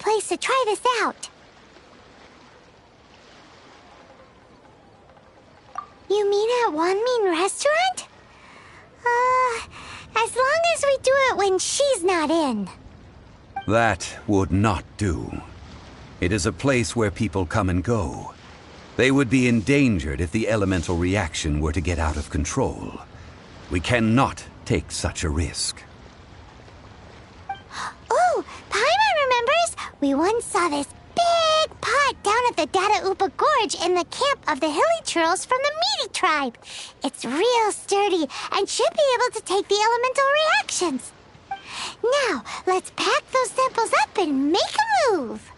place to try this out. You mean at Wanmin Restaurant? As long as we do it when she's not in. That would not do. It is a place where people come and go. They would be endangered if the elemental reaction were to get out of control. We cannot take such a risk. Oh, Paimon remembers! We once saw this big pot down at the Dada Upa Gorge in the camp of the hilly churls from the Meaty tribe. It's real sturdy and should be able to take the elemental reactions. Now, let's pack those samples up and make a move.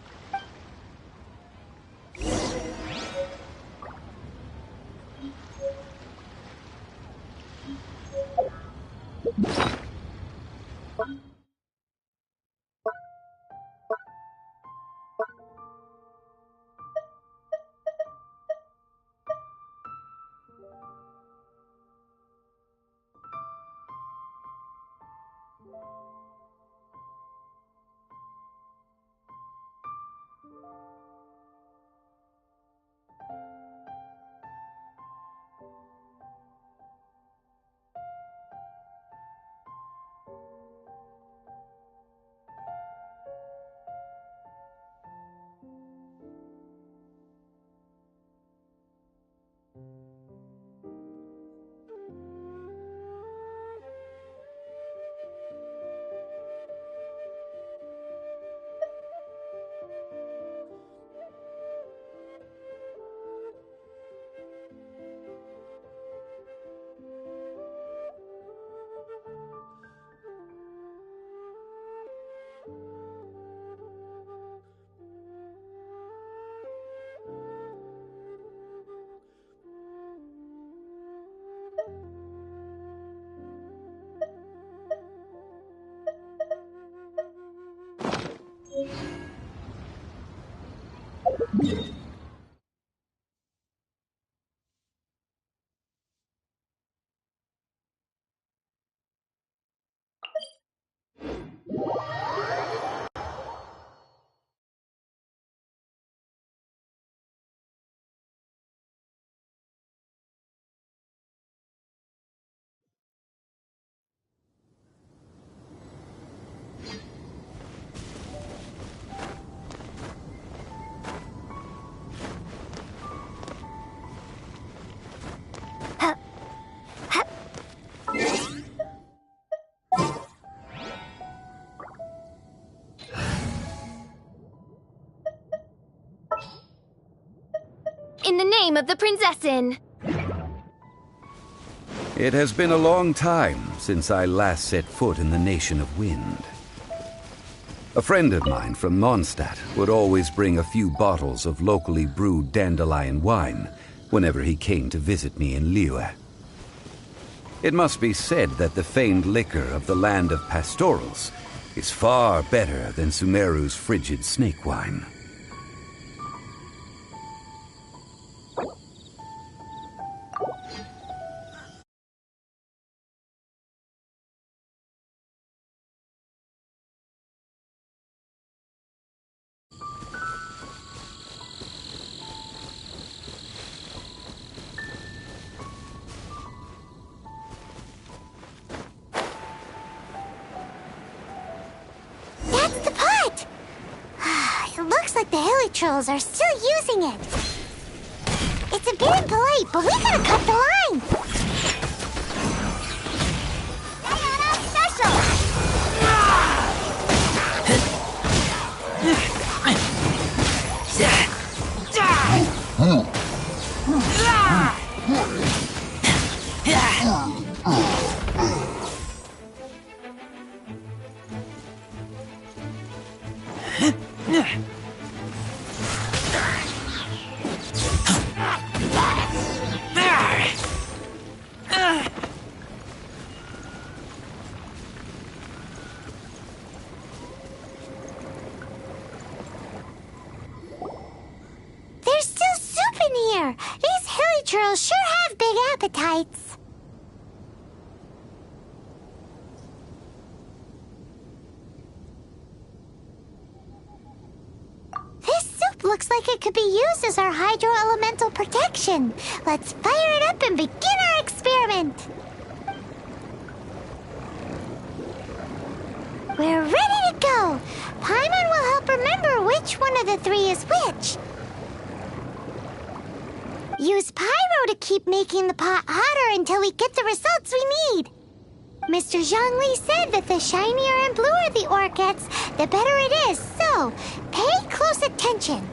In the name of the Prinzessin! It has been a long time since I last set foot in the Nation of Wind. A friend of mine from Mondstadt would always bring a few bottles of locally brewed dandelion wine whenever he came to visit me in Liyue. It must be said that the famed liquor of the land of pastorals is far better than Sumeru's frigid snake wine. Trolls are still using it. It's a bit impolite, but we gotta cut the line. Diana Special! Sure have big appetites. Looks like it could be used as our hydro-elemental protection. Let's fire it up and begin our experiment. We're ready to go. Paimon will help remember which one of the three is which. Use pyro to keep making the pot hotter until we get the results we need. Mr. Zhongli said that the shinier and bluer the ore gets, the better it is, so pay close attention.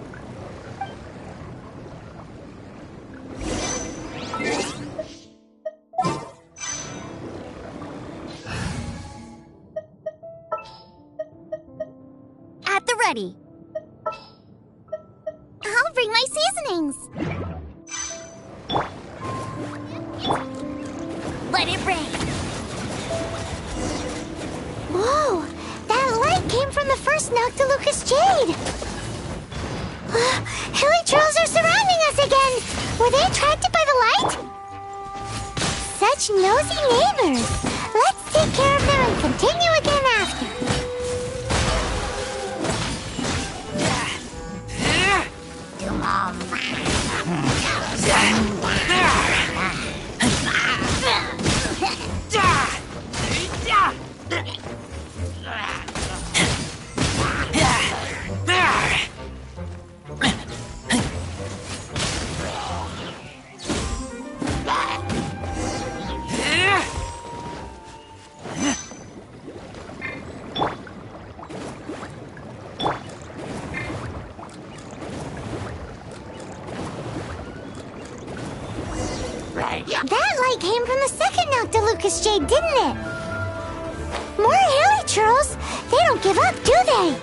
At the ready. I'll bring my seasonings. Let it rain. Whoa! That light came from the first Noctilucous Jade! Hilly trolls are surrounding us again! Were they attracted by the light? Such nosy neighbors! Let's take care of them and continue again after. That light came from the second Noctilucous Jade, didn't it? More hilly trolls? They don't give up, do they?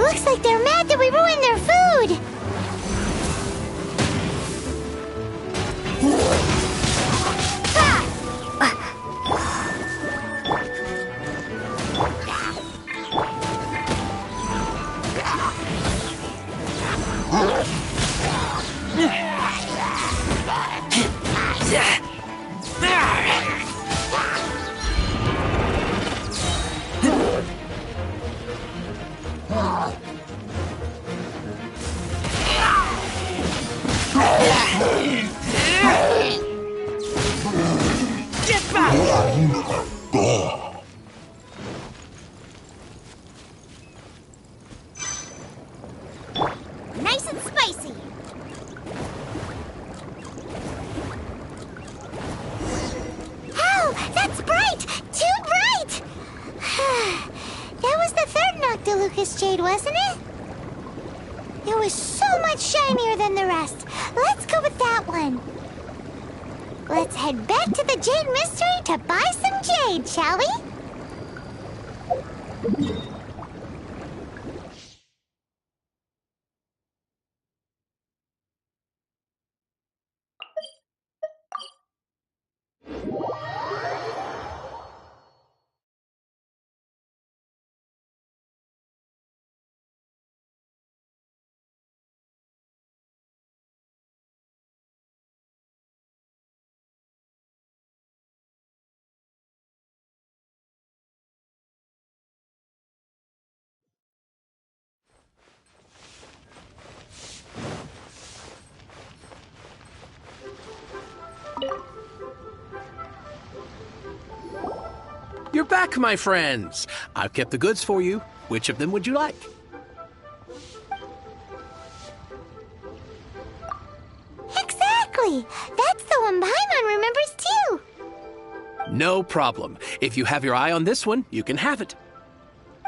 Looks like they're mad that we ruined their food. Nice and spicy. Oh, that's bright! Too bright! That was the third Noctilucous Jade, wasn't it? It was so much shinier than the rest. Let's go with that one. Let's head back to the Jade Mystery to buy some jade, shall we? You're back, my friends. I've kept the goods for you. Which of them would you like? Exactly! That's the one Paimon remembers too! No problem. If you have your eye on this one, you can have it.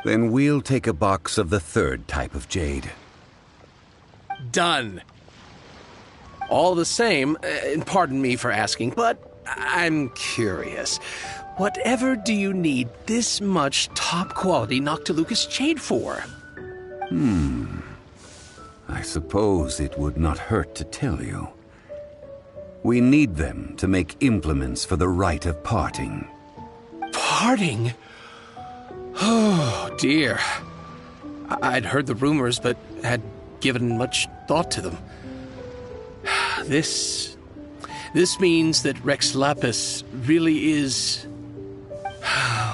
Then we'll take a box of the third type of jade. Done. All the same, and pardon me for asking, but I'm curious. Whatever do you need this much top-quality Noctilucous Jade for? I suppose it would not hurt to tell you. We need them to make implements for the rite of parting. Parting? Oh, dear. I'd heard the rumors, but had given much thought to them. This means that Rex Lapis really is...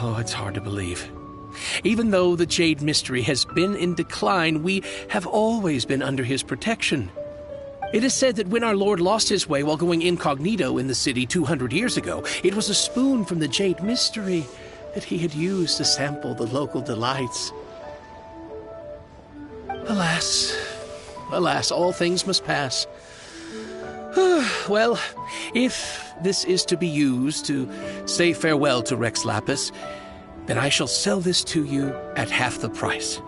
Oh, it's hard to believe. Even though the Jade Mystery has been in decline, we have always been under his protection. It is said that when our Lord lost his way while going incognito in the city 200 years ago, it was a spoon from the Jade Mystery that he had used to sample the local delights. Alas, alas, all things must pass. Well, if this is to be used to say farewell to Rex Lapis, then I shall sell this to you at half the price.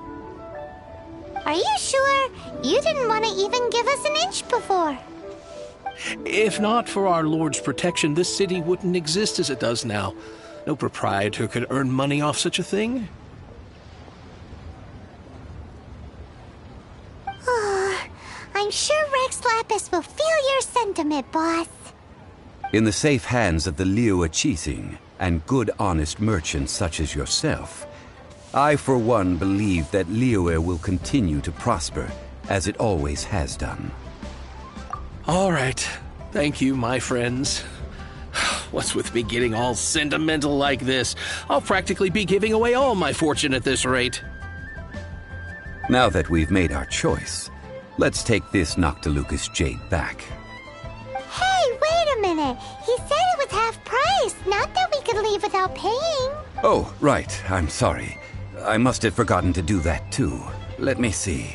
Are you sure? You didn't want to even give us an inch before. If not for our Lord's protection, this city wouldn't exist as it does now. No proprietor could earn money off such a thing. I'm sure Rex Lapis will feel your sentiment, boss. In the safe hands of the Liu Chising and good honest merchants such as yourself, I for one believe that Liyue will continue to prosper as it always has done. All right. Thank you, my friends. What's with me getting all sentimental like this? I'll practically be giving away all my fortune at this rate. Now that we've made our choice, let's take this Noctilucous jade back. Hey, wait a minute. He said it was half price, not that we could leave without paying. Oh, right. I'm sorry. I must have forgotten to do that too. Let me see.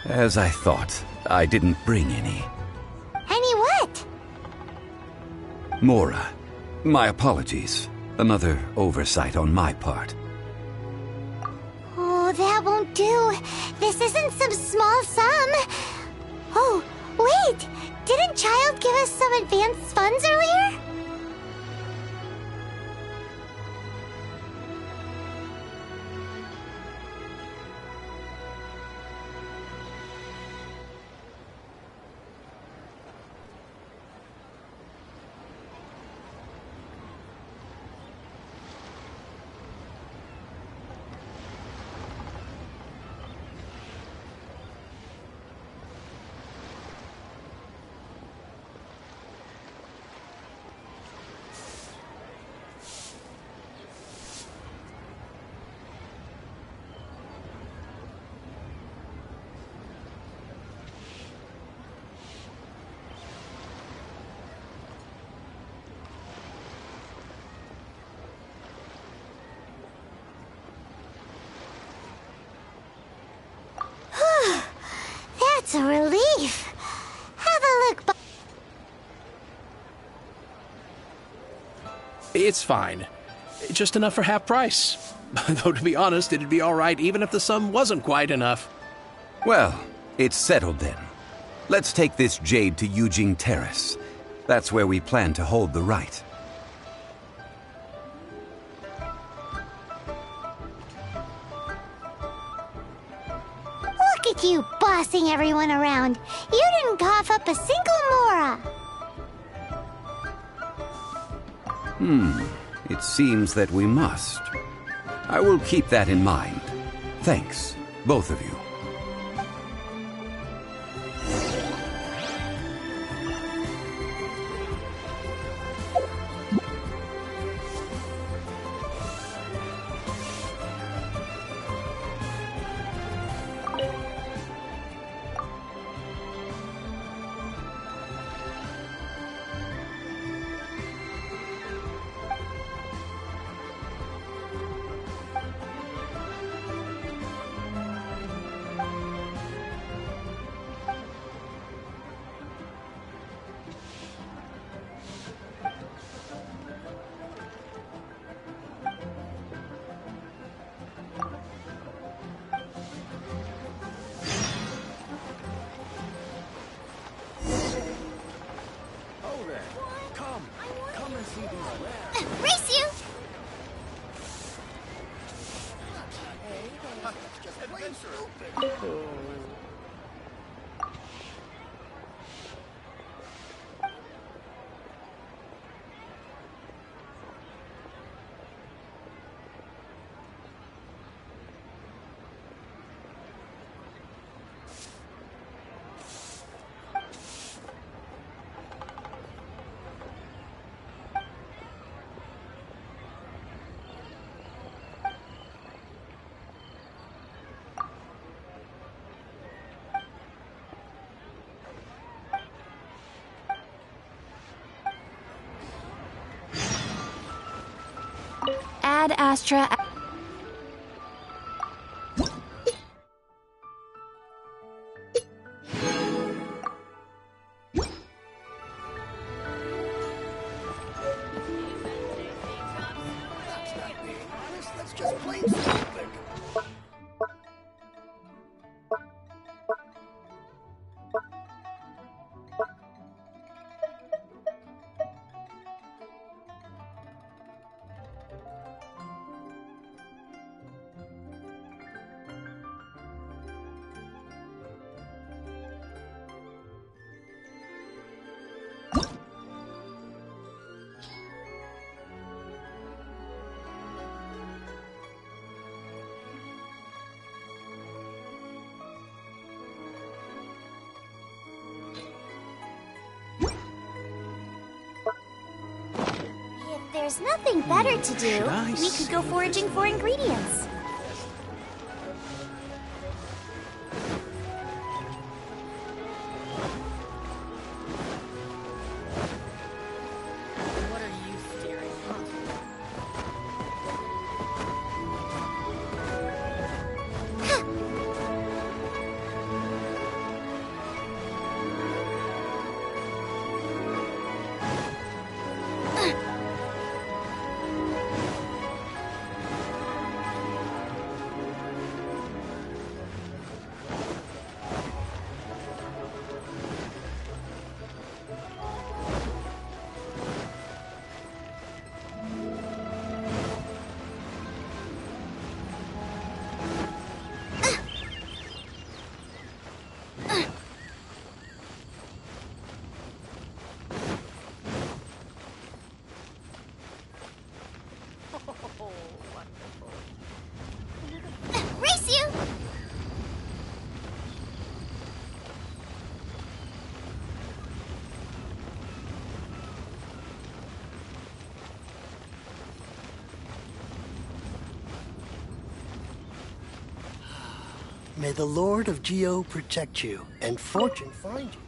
As I thought, I didn't bring any. Any what? Mora, my apologies. Another oversight on my part. Oh, that won't do. This isn't some small sum. Oh, wait! Didn't Child give us some advance funds earlier? That's a relief. Have a look. It's fine. Just enough for half price. Though, to be honest, it'd be all right even if the sum wasn't quite enough. Well, it's settled then. Let's take this jade to Yujing Terrace. That's where we plan to hold the rite. Look at you bossing everyone around. You didn't cough up a single Mora. It seems that we must. I will keep that in mind. Thanks, both of you. Race you! Ad Astra. That's just plain stupid. If there's nothing better to do, we could go foraging for ingredients. What are you staring at? Race you! May the Lord of Geo protect you and fortune find you.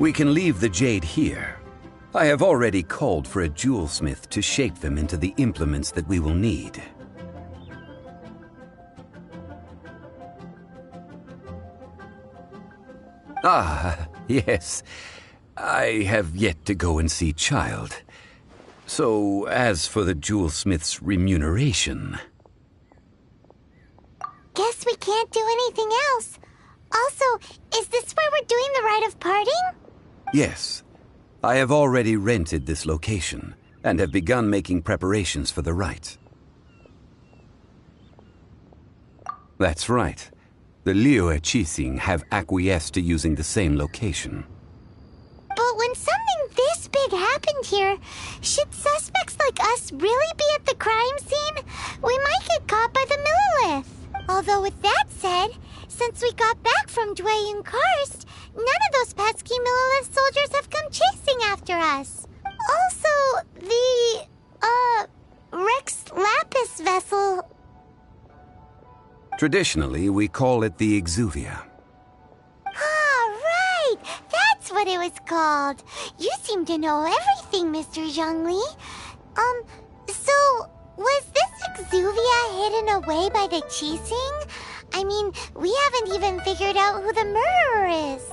We can leave the jade here. I have already called for a jewelsmith to shape them into the implements that we will need. Ah, yes. I have yet to go and see Child. So, as for the jewelsmith's remuneration... Guess we can't do anything else. Also, is this where we're doing the rite of parting? Yes. I have already rented this location, and have begun making preparations for the rite. That's right. The Liyue Qixing have acquiesced to using the same location. But when something this big happened here, should suspects like us really be at the crime scene? We might get caught by the Millilith. Although with that said, since we got back from Dwayne Karst, none of those pesky Millilith soldiers have come chasing after us. Also, the, Rex Lapis vessel... Traditionally, we call it the Exuvia. Ah, right! That's what it was called. You seem to know everything, Mr. Zhongli. So, was this Exuvia hidden away by the Qixing? I mean, we haven't even figured out who the murderer is.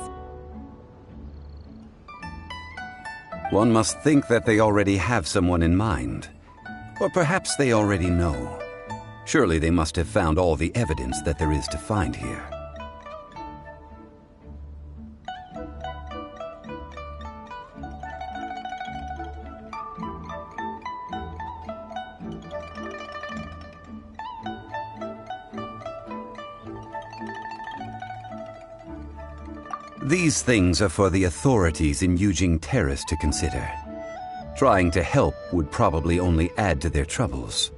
One must think that they already have someone in mind. Or perhaps they already know. Surely they must have found all the evidence that there is to find here. These things are for the authorities in Yujing Terrace to consider. Trying to help would probably only add to their troubles.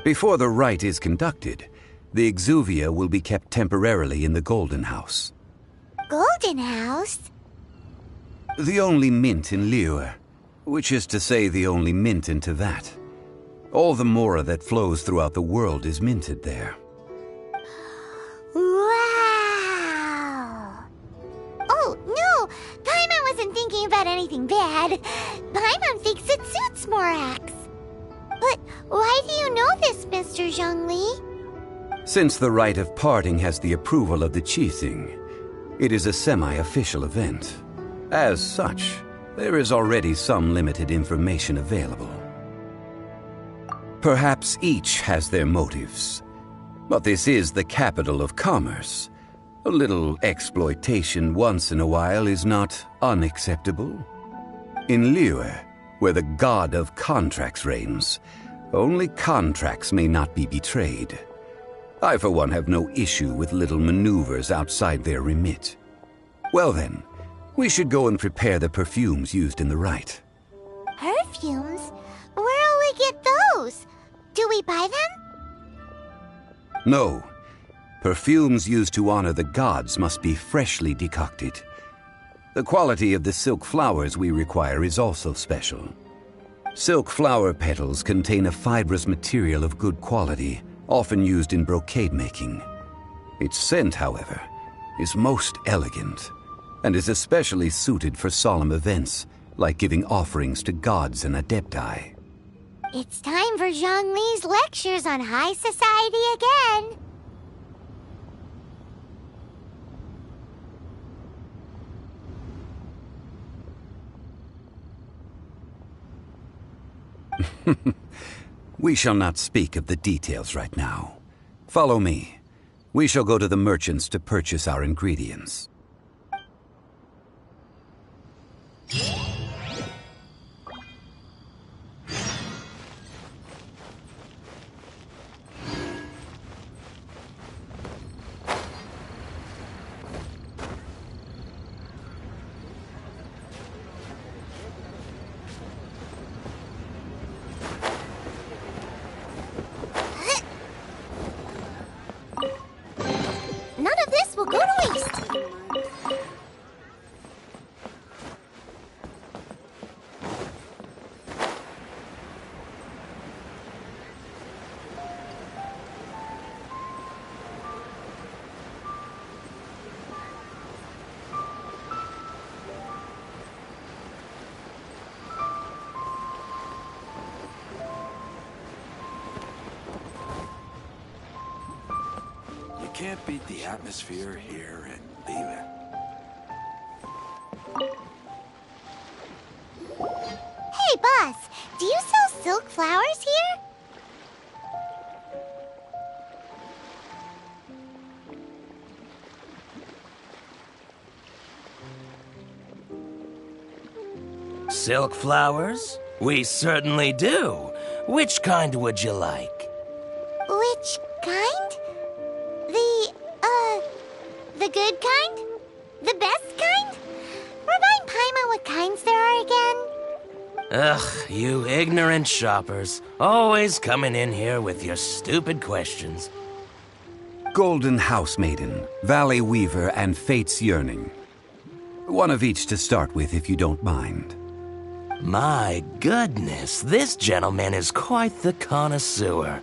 Before the rite is conducted, the Exuvia will be kept temporarily in the Golden House. Golden House? The only mint in Liyue, which is to say the only mint in Teyvat. All the mora that flows throughout the world is minted there. Wow! Oh, no! Paimon wasn't thinking about anything bad. Paimon thinks it suits Morax. But why do you know this, Mr. Zhongli? Since the rite of parting has the approval of the Qixing, it is a semi-official event. As such, there is already some limited information available. Perhaps each has their motives, but this is the capital of commerce. A little exploitation once in a while is not unacceptable. In Liyue, where the god of contracts reigns, only contracts may not be betrayed. I, for one, have no issue with little maneuvers outside their remit. Well then, we should go and prepare the perfumes used in the rite. Perfumes? Where'll we get those? Do we buy them? No. Perfumes used to honor the gods must be freshly decocted. The quality of the silk flowers we require is also special. Silk flower petals contain a fibrous material of good quality, often used in brocade making. Its scent, however, is most elegant, and is especially suited for solemn events, like giving offerings to gods and adepti. It's time for Zhongli's lectures on high society again. We shall not speak of the details right now. Follow me. We shall go to the merchants to purchase our ingredients. None of this will go to waste. can't beat the atmosphere here in Leland. Hey, boss, do you sell silk flowers here? Silk flowers? We certainly do. Which kind would you like? Which kind? The good kind? The best kind? Remind Paimon what kinds there are again? Ugh, you ignorant shoppers. Always coming in here with your stupid questions. Golden Housemaiden, Valley Weaver, and Fate's Yearning. One of each to start with, if you don't mind. My goodness, this gentleman is quite the connoisseur.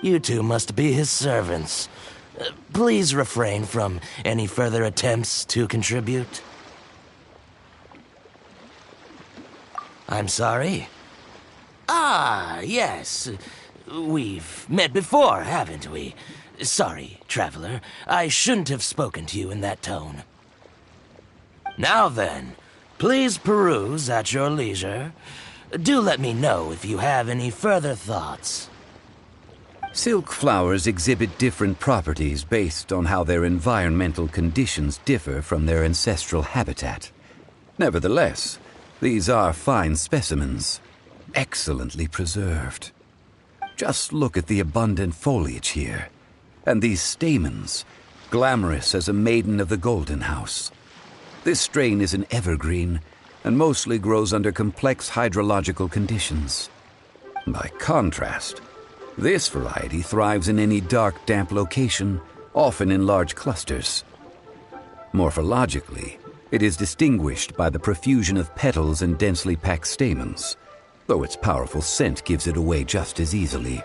You two must be his servants. Please refrain from any further attempts to contribute. I'm sorry? Ah, yes. We've met before, haven't we? Sorry, traveler. I shouldn't have spoken to you in that tone. Now then, please peruse at your leisure. Do let me know if you have any further thoughts. Silk flowers exhibit different properties based on how their environmental conditions differ from their ancestral habitat. Nevertheless, these are fine specimens, excellently preserved. Just look at the abundant foliage here, and these stamens, glamorous as a maiden of the Golden House. This strain is an evergreen, and mostly grows under complex hydrological conditions. By contrast, this variety thrives in any dark, damp location, often in large clusters. Morphologically, it is distinguished by the profusion of petals and densely packed stamens, though its powerful scent gives it away just as easily.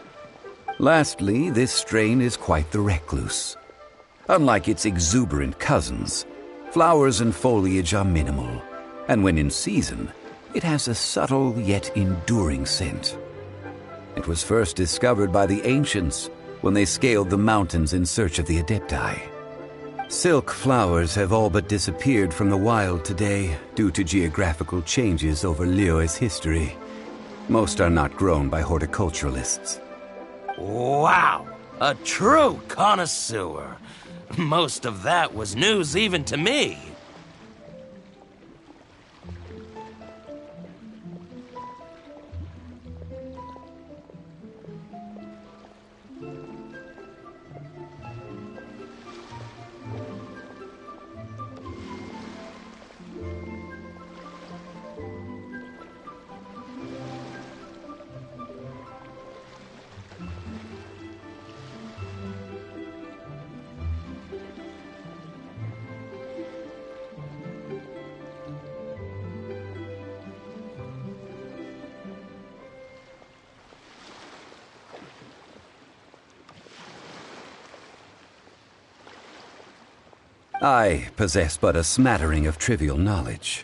Lastly, this strain is quite the recluse. Unlike its exuberant cousins, flowers and foliage are minimal, and when in season, it has a subtle yet enduring scent. It was first discovered by the ancients when they scaled the mountains in search of the Adepti. Silk flowers have all but disappeared from the wild today due to geographical changes over Liyue's history. Most are not grown by horticulturalists. Wow! A true connoisseur. Most of that was news even to me. I possess but a smattering of trivial knowledge.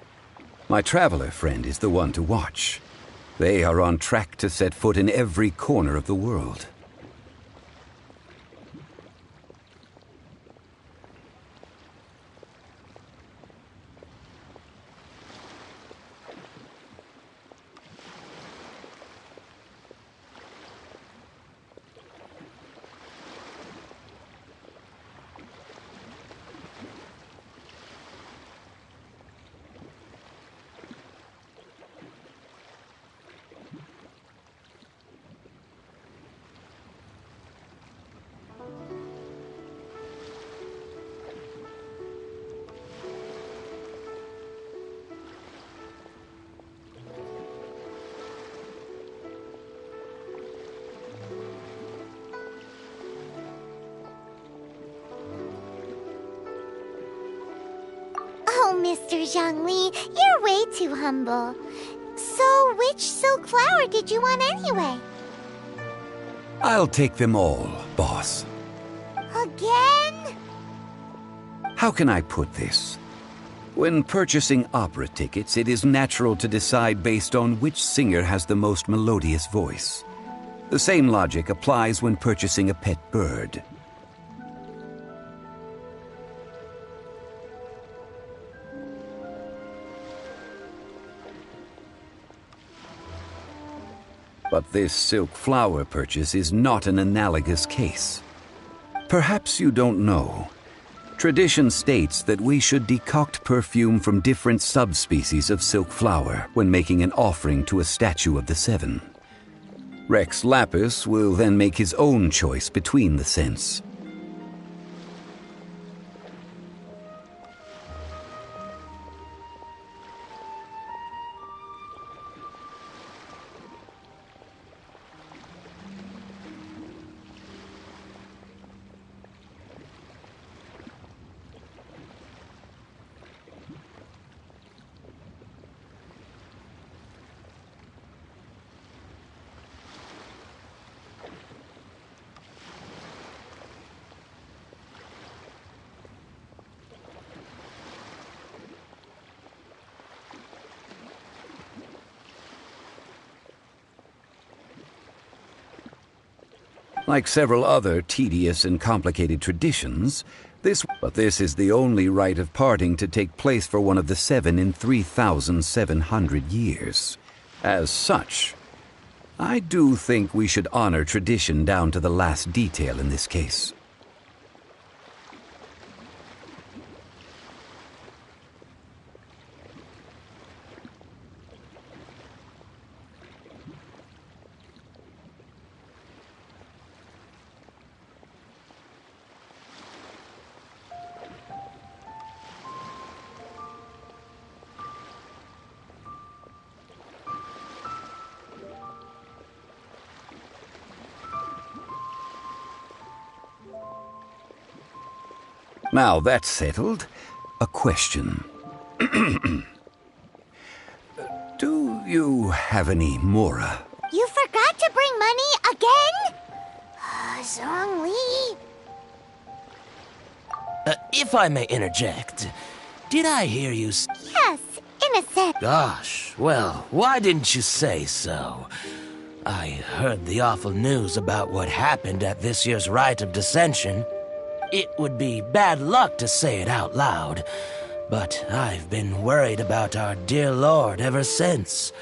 My traveler friend is the one to watch. They are on track to set foot in every corner of the world. Oh, Mr. Zhongli, you're way too humble. So, which silk flower did you want anyway? I'll take them all, boss. Again? How can I put this? When purchasing opera tickets, it is natural to decide based on which singer has the most melodious voice. The same logic applies when purchasing a pet bird. But this silk flower purchase is not an analogous case. Perhaps you don't know. Tradition states that we should decoct perfume from different subspecies of silk flower when making an offering to a statue of the seven. Rex Lapis will then make his own choice between the scents. Like several other tedious and complicated traditions, this is the only rite of parting to take place for one of the seven in 3,700 years. As such, I do think we should honor tradition down to the last detail in this case. Now that's settled, a question. Do you have any Mora? You forgot to bring money again? Zhongli. If I may interject, did I hear you Yes, in a sense. Gosh, well, why didn't you say so? I heard the awful news about what happened at this year's Rite of Dissension. It would be bad luck to say it out loud, but I've been worried about our dear Lord ever since.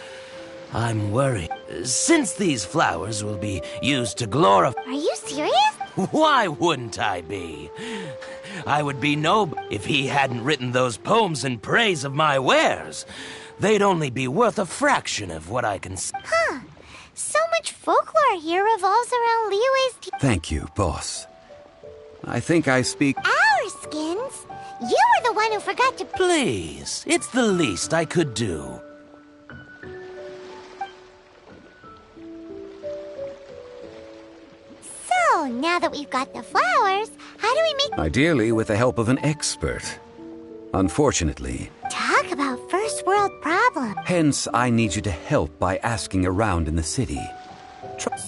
I'm worried. Since these flowers will be used to glorify... Are you serious? Why wouldn't I be? I would be no if he hadn't written those poems in praise of my wares. They'd only be worth a fraction of what I can say. Huh. So much folklore here revolves around Liyue's... Thank you, boss. I think I speak... Our skins? You were the one who forgot to... Please, it's the least I could do. So, now that we've got the flowers, how do we make... Ideally with the help of an expert. Unfortunately... Talk about first world problems. Hence, I need you to help by asking around in the city.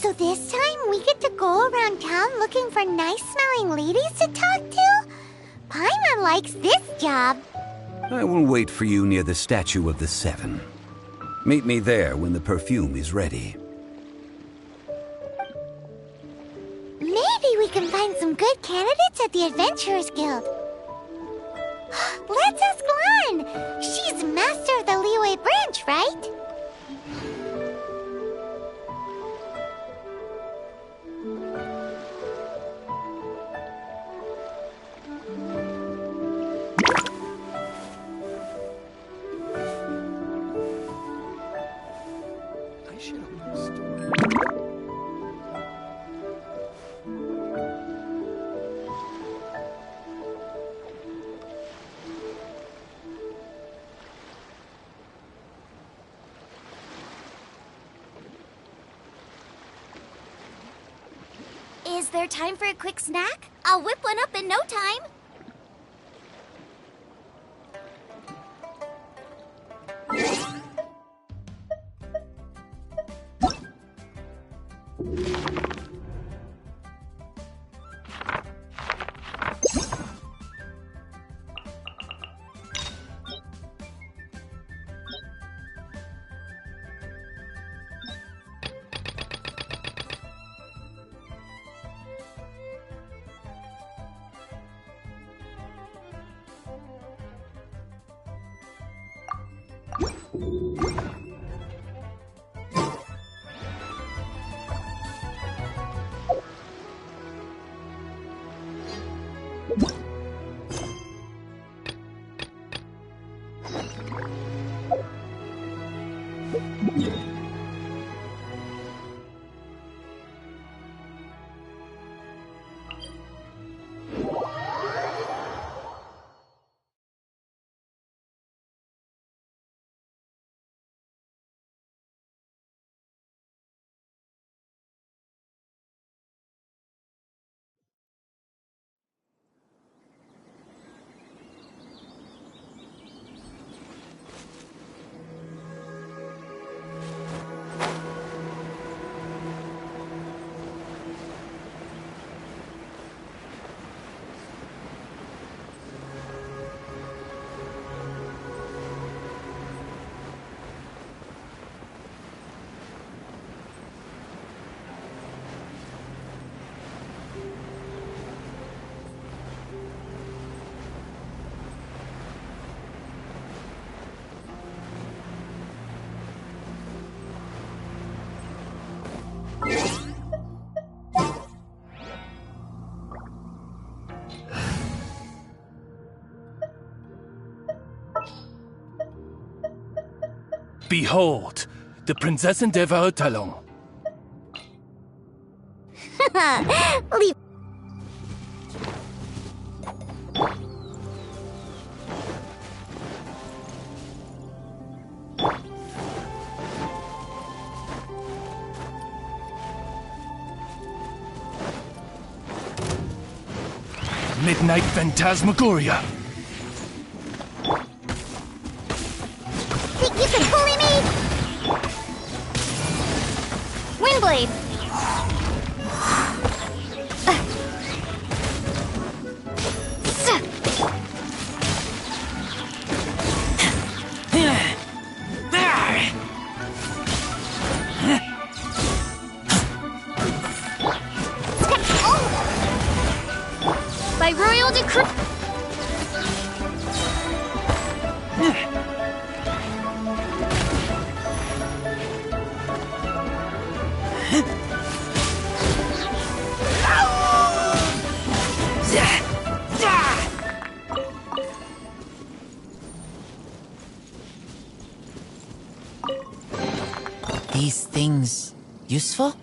So this time we get to go around town looking for nice-smelling ladies to talk to? Paimon likes this job. I will wait for you near the statue of the seven. Meet me there when the perfume is ready. Maybe we can find some good candidates at the Adventurers Guild. Let's ask Lan. She's master of the Liyue branch, right? Is there time for a quick snack? I'll whip one up in no time. Behold, the Prinzessin der Verurteilung. Leave. Midnight Phantasmagoria. Think you can bully me? Windblade. By royal decree. These things useful?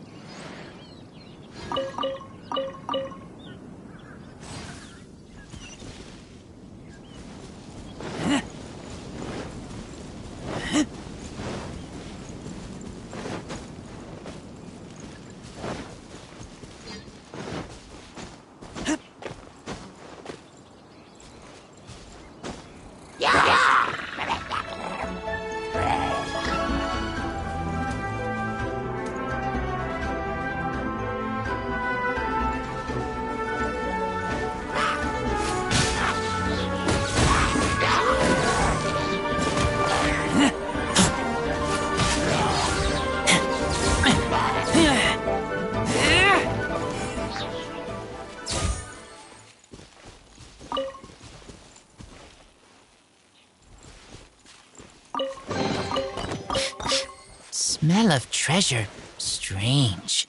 Smell of treasure. Strange.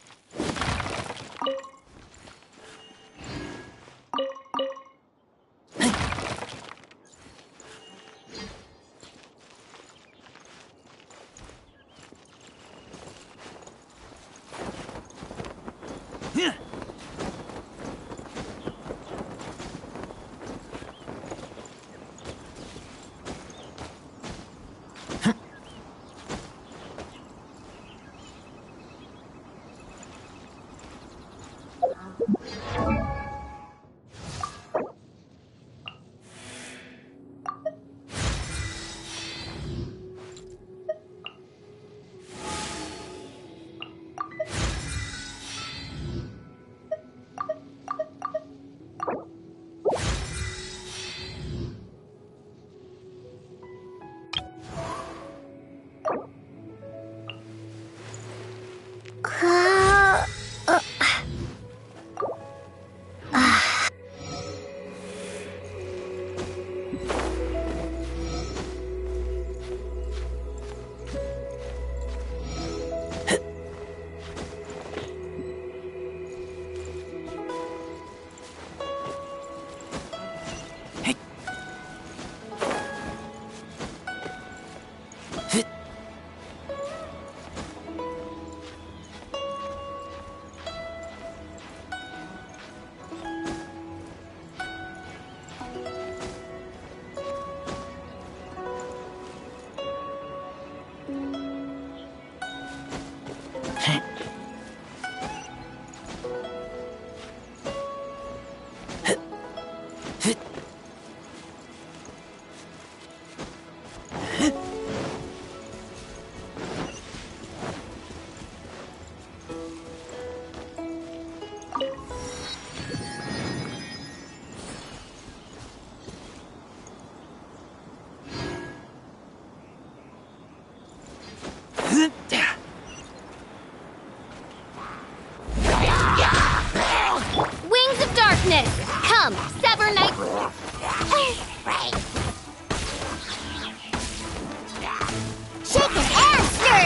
Shake it and stir!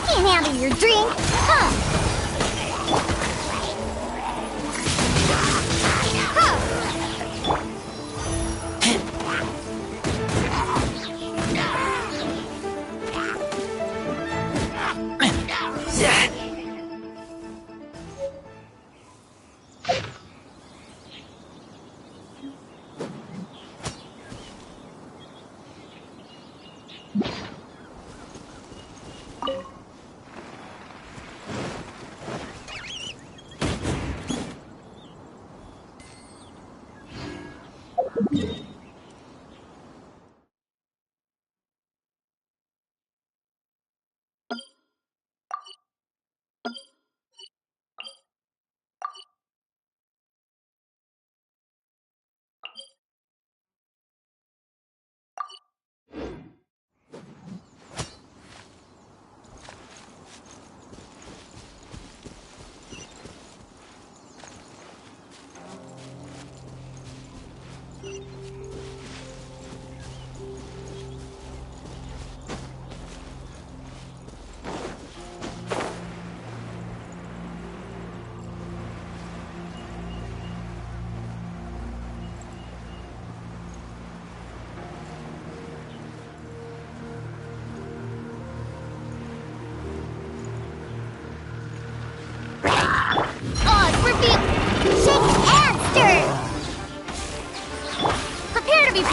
Can't handle your drink, huh?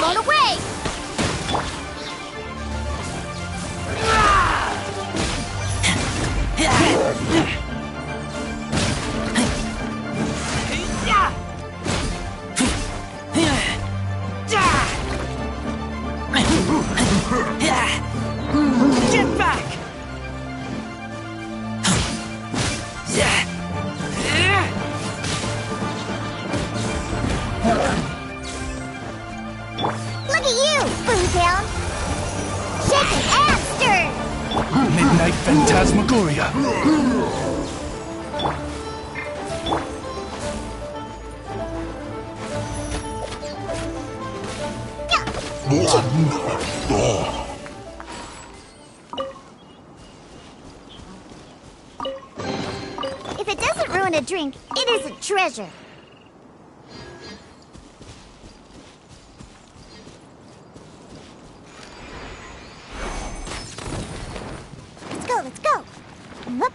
blown away! Get back! Look at you, Boomtown! Shake it and stir! Midnight Phantasmagoria! If it doesn't ruin a drink, it is a treasure. Let's go, let's go. Whoop.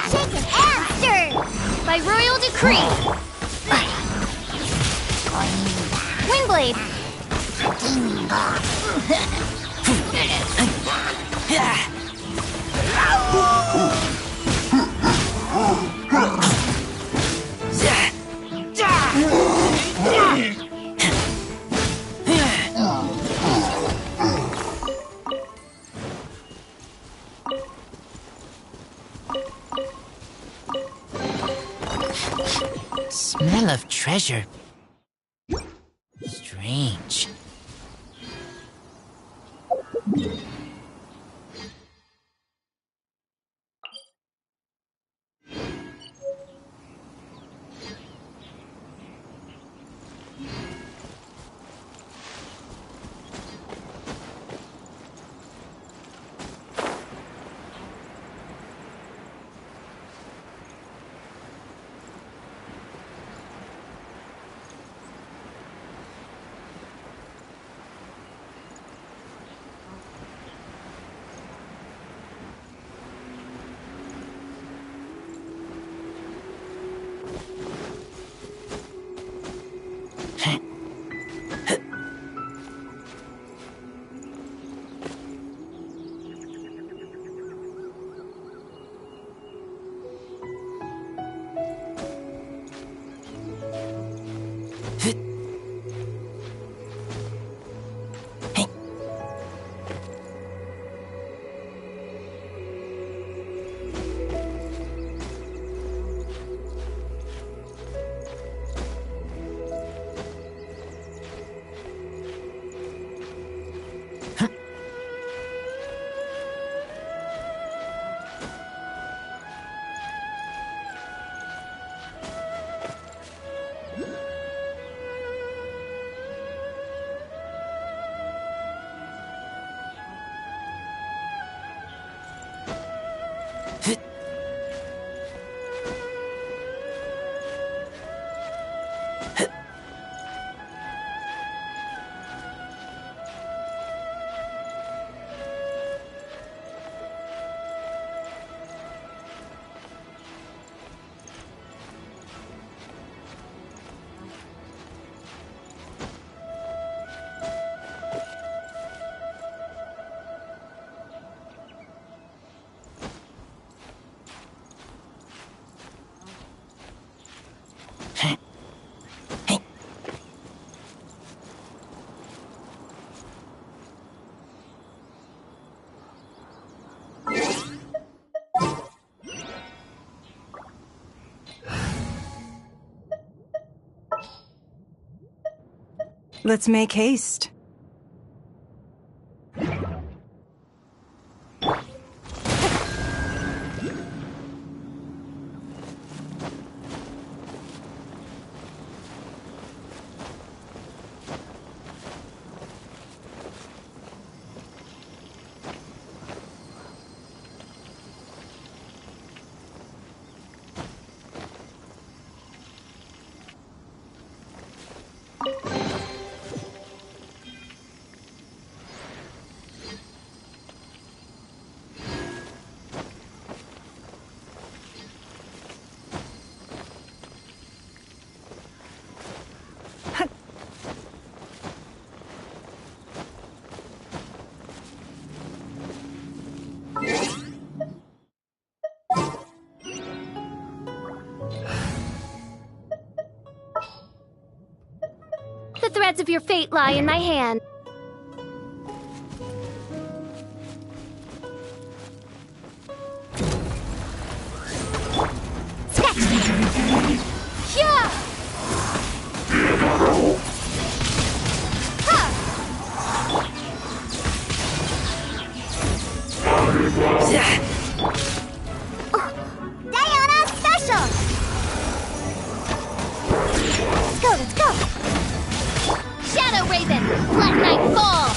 Shake it and stir! By royal decree! Windblade! Smell of treasure. Strange. Let's make haste. The threads of your fate lie in my hand. Yeah! Diana Special! Let's go, let's go! Shadow Raven, let night fall.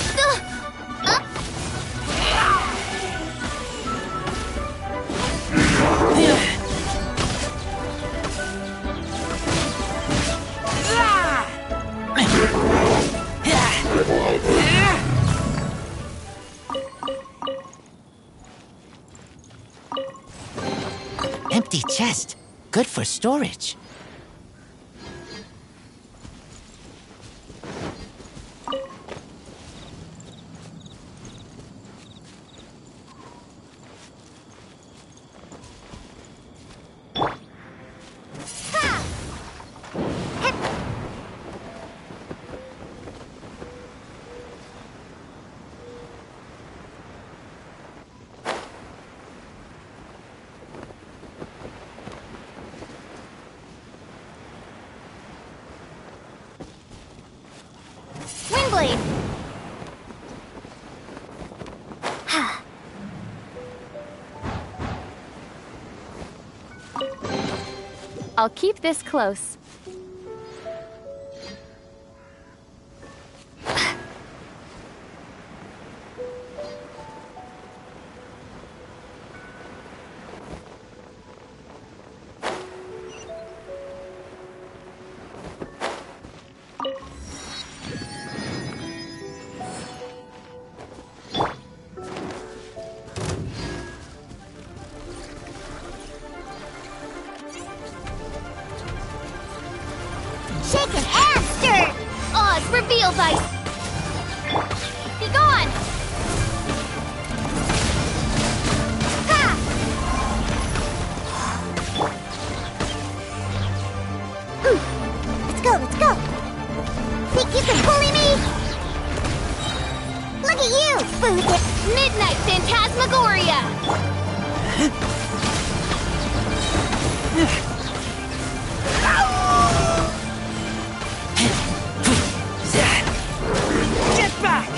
Empty chest. Good for storage. Windblade! I'll keep this close. Shaken and stirred! Oz, reveal vice! Be gone! Ha! Let's go, let's go! Think you can bully me? Look at you, food! Midnight Phantasmagoria! Get back!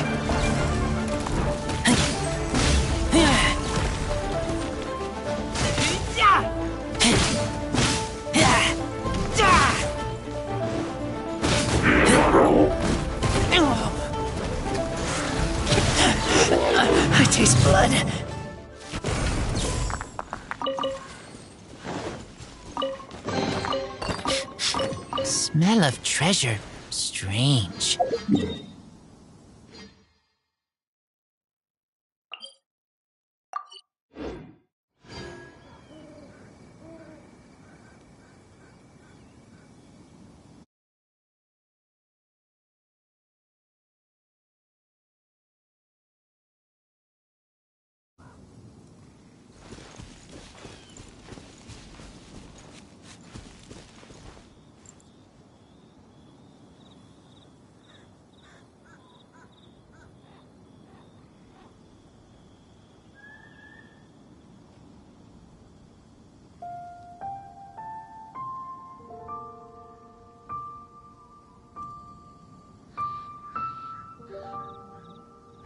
I taste blood. Smell of treasure. Strange.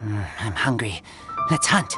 I'm hungry. Let's hunt.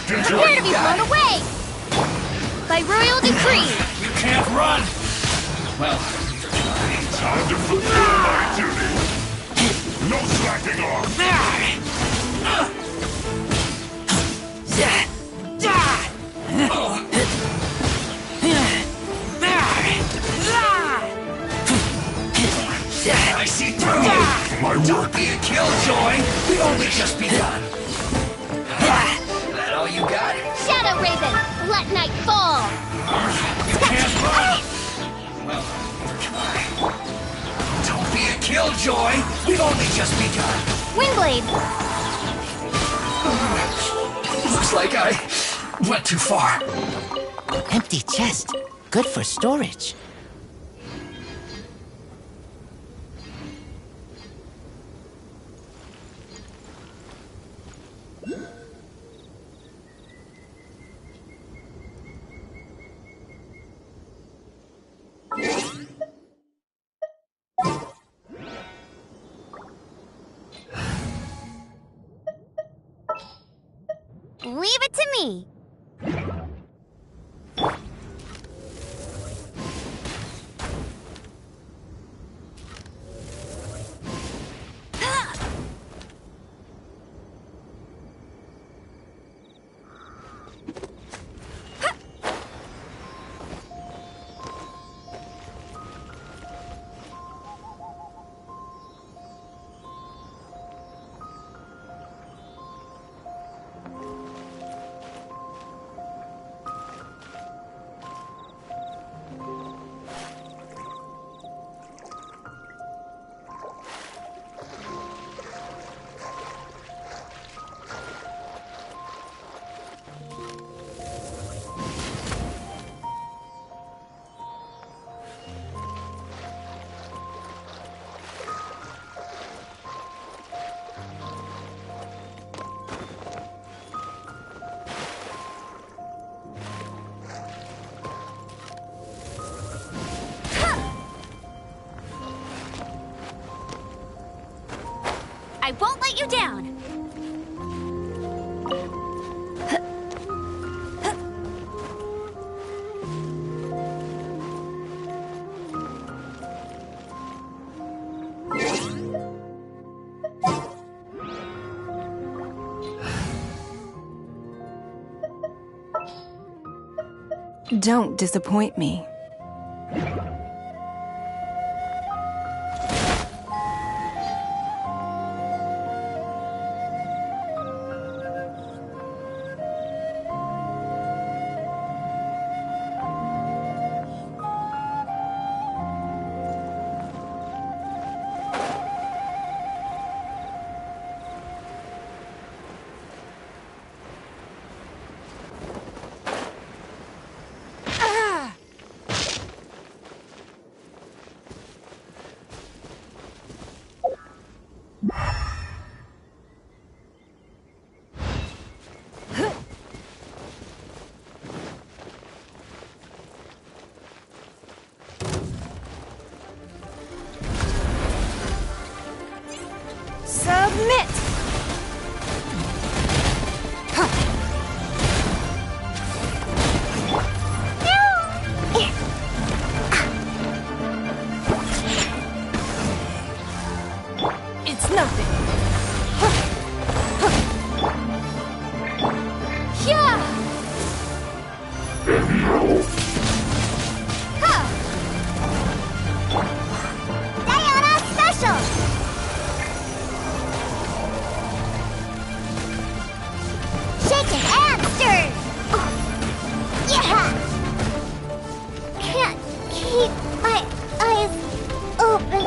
Prepare to be blown away! By royal decree! You can't run! Well, Time to fulfill my duty. No slacking off. I see through you! My work. Don't be a killjoy! We only just begun! That all you got? Shadow Raven! Let night fall! You can't run! Well, don't be a killjoy! We've only just begun! Windblade! Looks like I went too far. Empty chest. Good for storage. Leave it to me! I won't let you down! Don't disappoint me. Submit! It's nothing. Yeah! Diana Special! Shaken and stirred! Yeah! Can't keep my eyes open.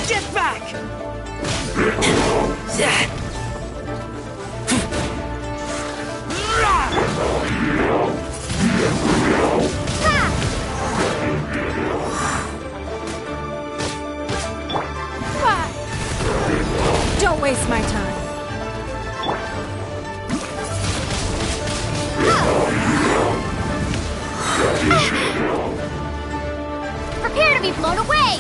Get back! Don't waste my time. Prepare to be blown away!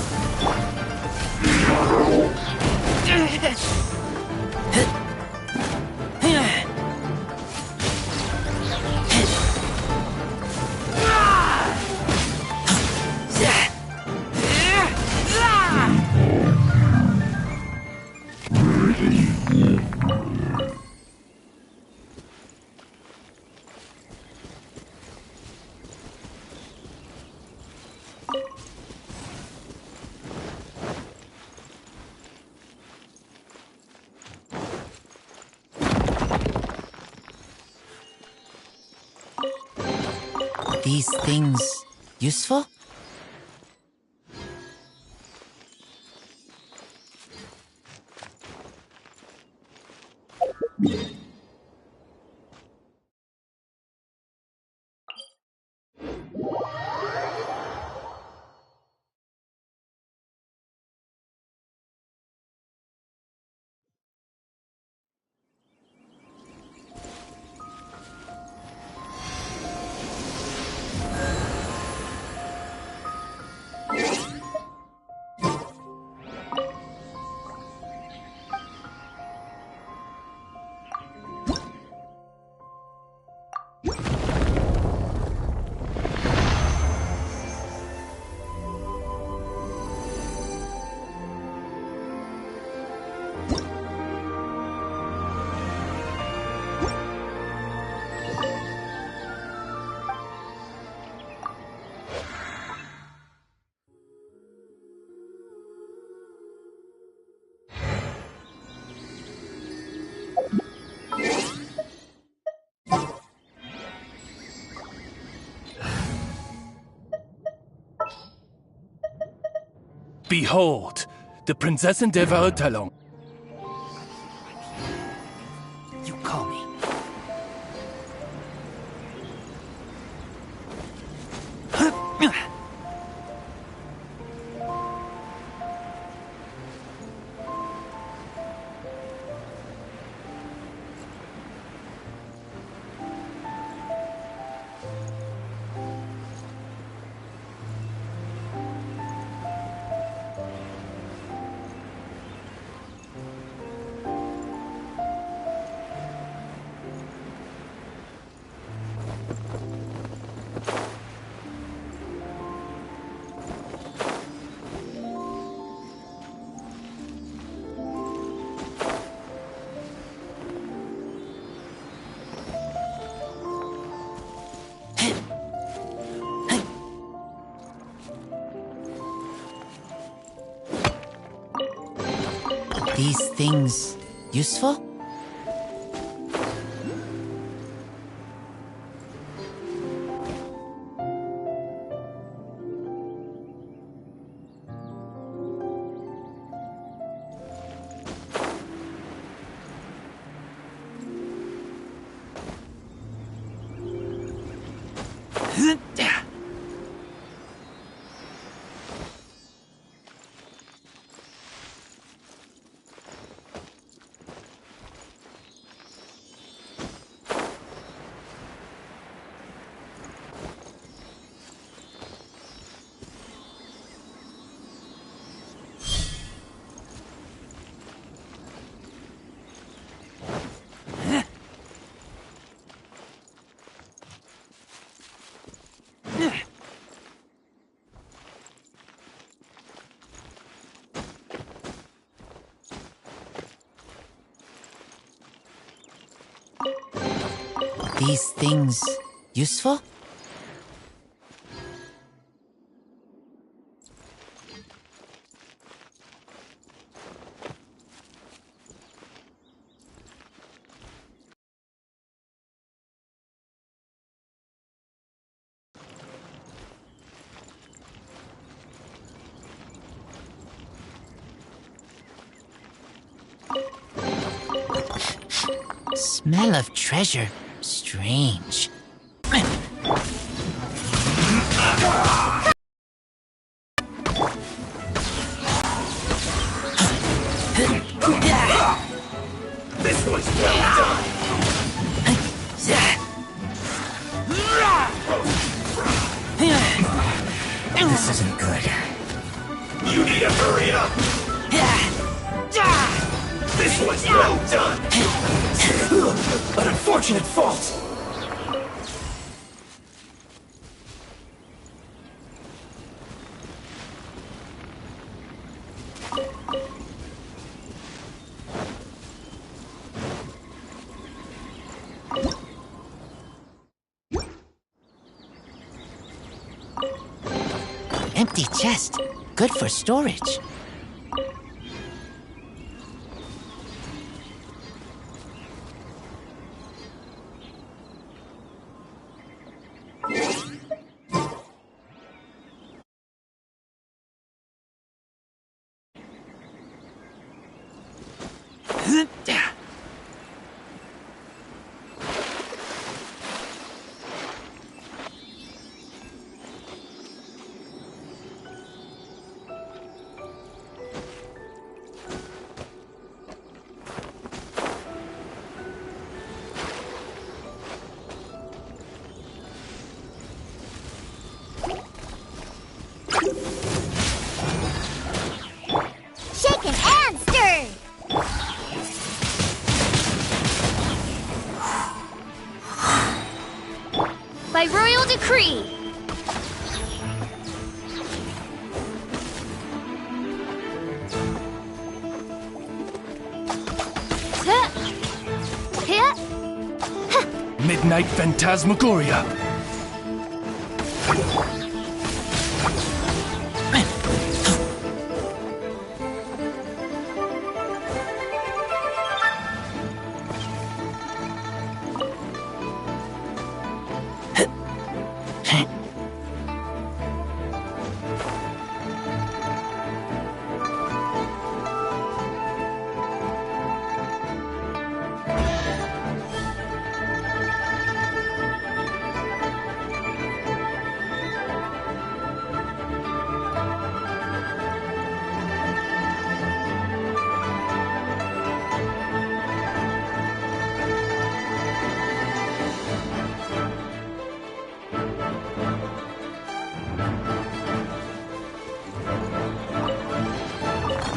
These things useful? Behold, the Prinzessin der Verurteilung. You call me. these things useful? These things useful? Smell of treasure. Strange. This was well done! This isn't good. You need to hurry up! This was well done! An unfortunate fault. Empty chest. Good for storage. Shaken and stirred! By royal decree. Midnight Phantasmagoria.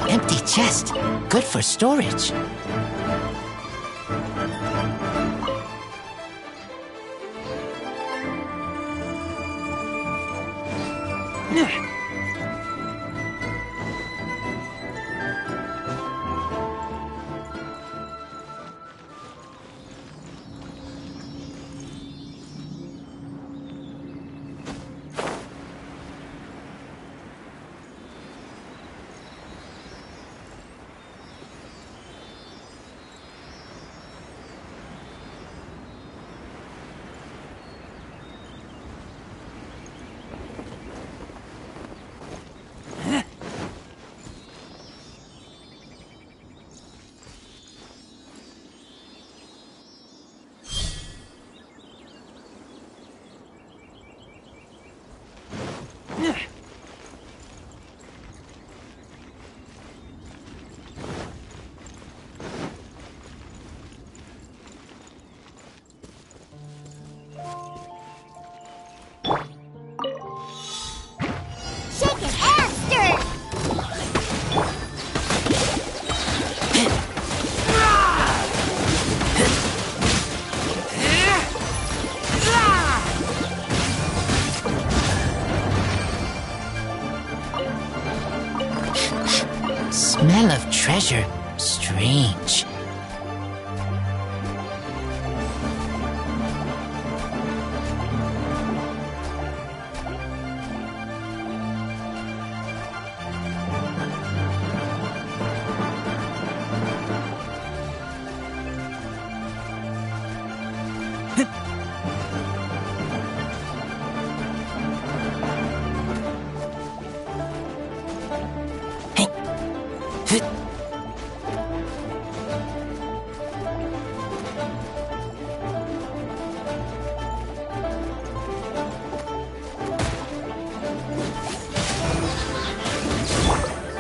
Empty chest. Good for storage. Shaken and stirred. Smell of treasure. Strange.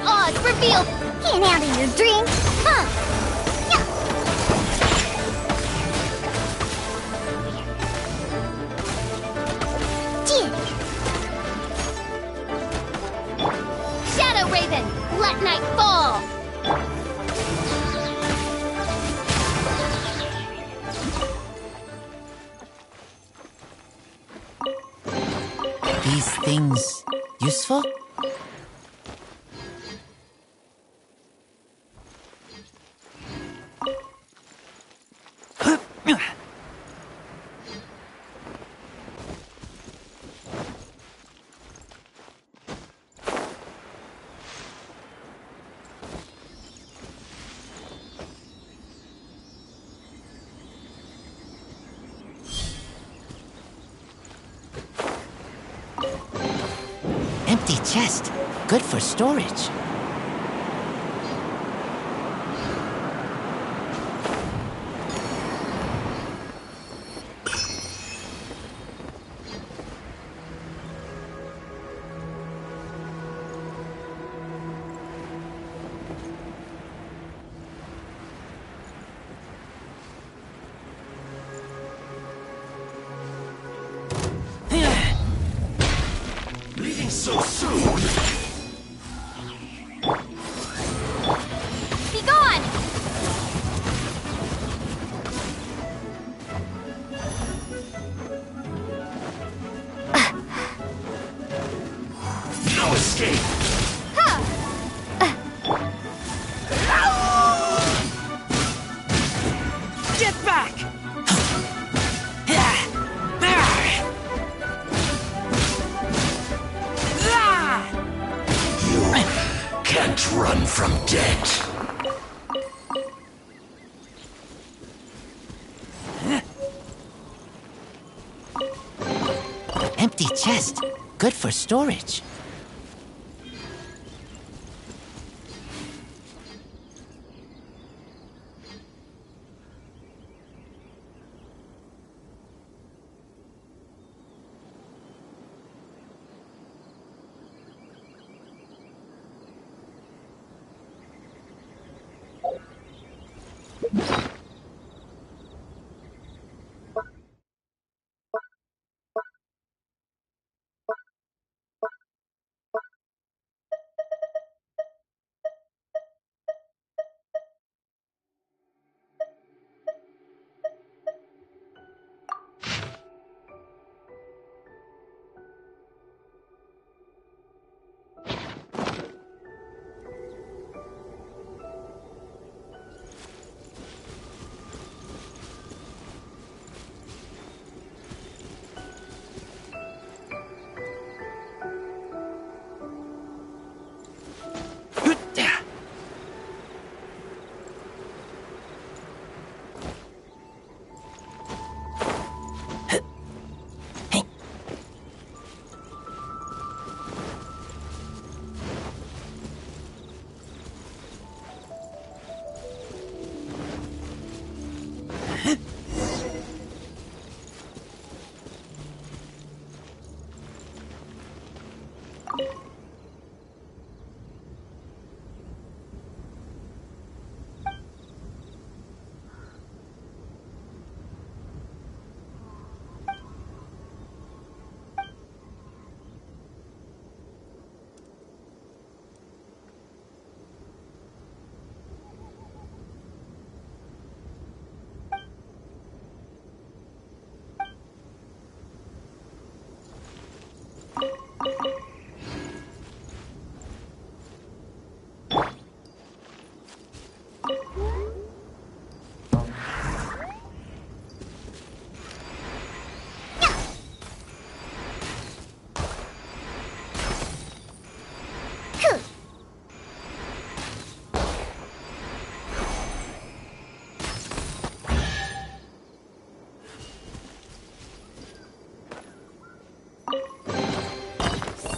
Odds revealed. Can't handle your dream. Huh. Shadow Raven, let night fall. These things useful? Empty chest. Good for storage. Leaving so soon? Be gone! No escape! Get back! Can't run from death. Empty chest. Good for storage.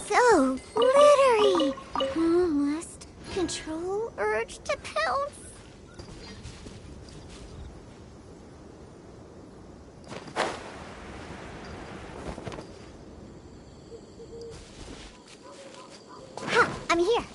So glittery! Must control urge to pounce. Ha! I'm here.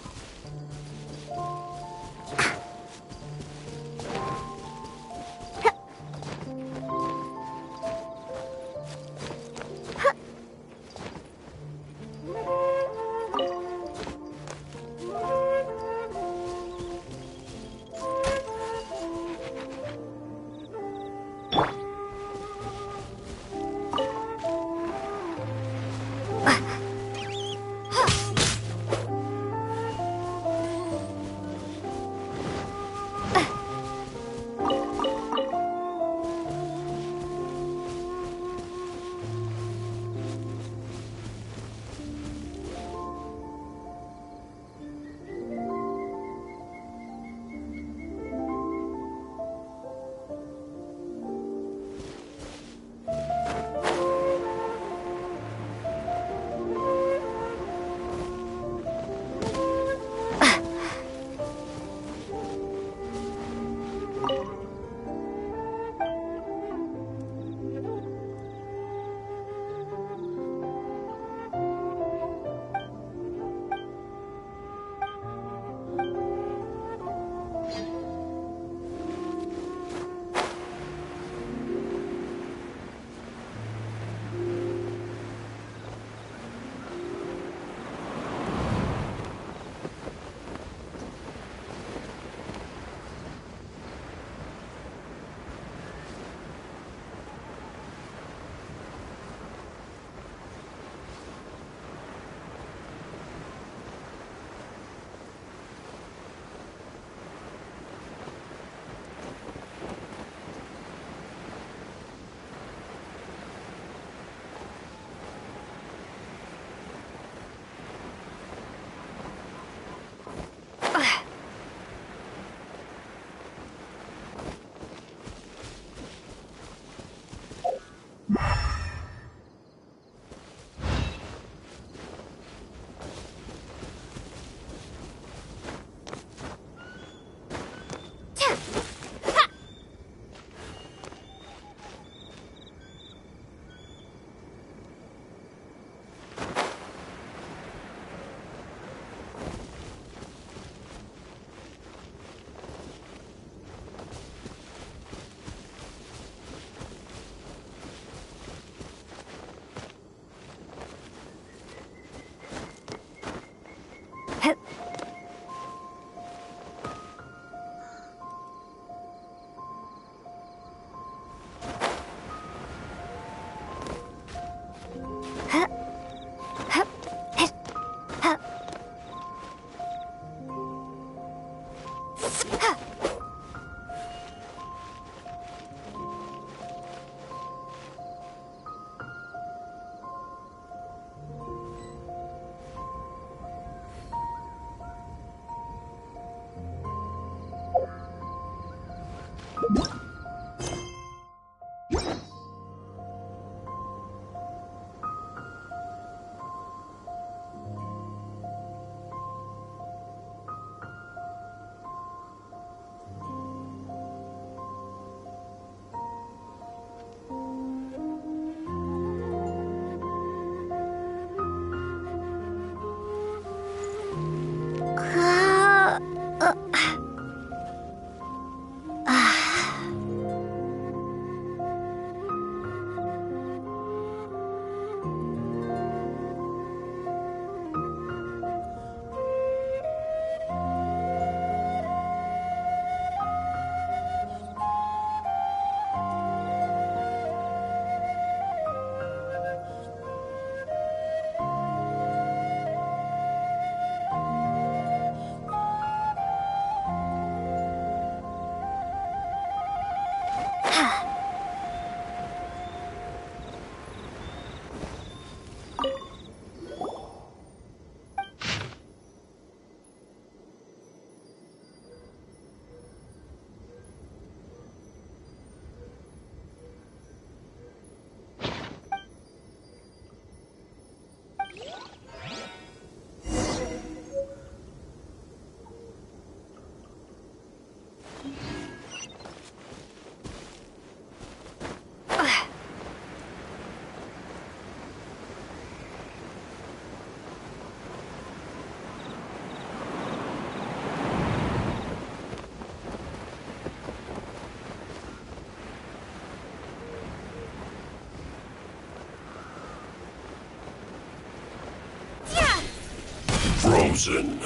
Frozen.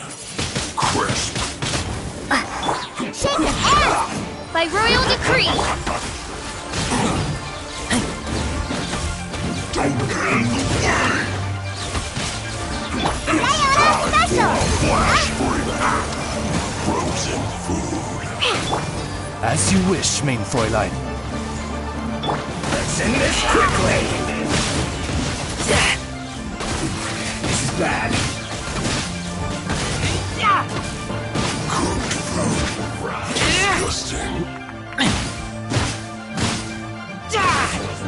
Crisp. Shake his ass! By royal decree! Don't get in the way! Sayonara special! Flash bring frozen food. As you wish, main Fräulein. Let's end this quickly! This is bad. Cooked food. Disgusting.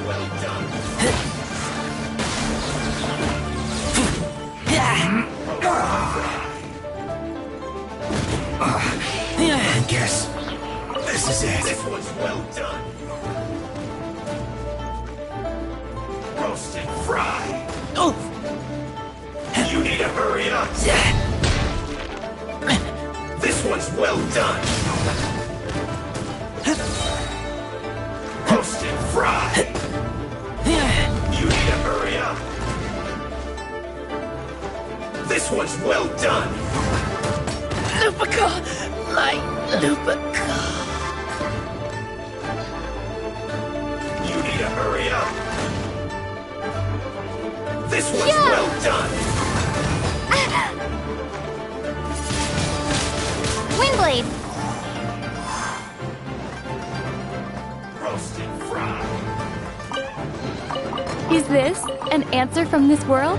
Well done. I guess this is it. This one's well done. Roasted fry. Oh! You need to hurry up. This one's well done. Roasted fry. You need to hurry up. This one's well done. Lupica! My Lupica! You need to hurry up. This one's well done. Windblade! Roasted fry. Is this an answer from this world?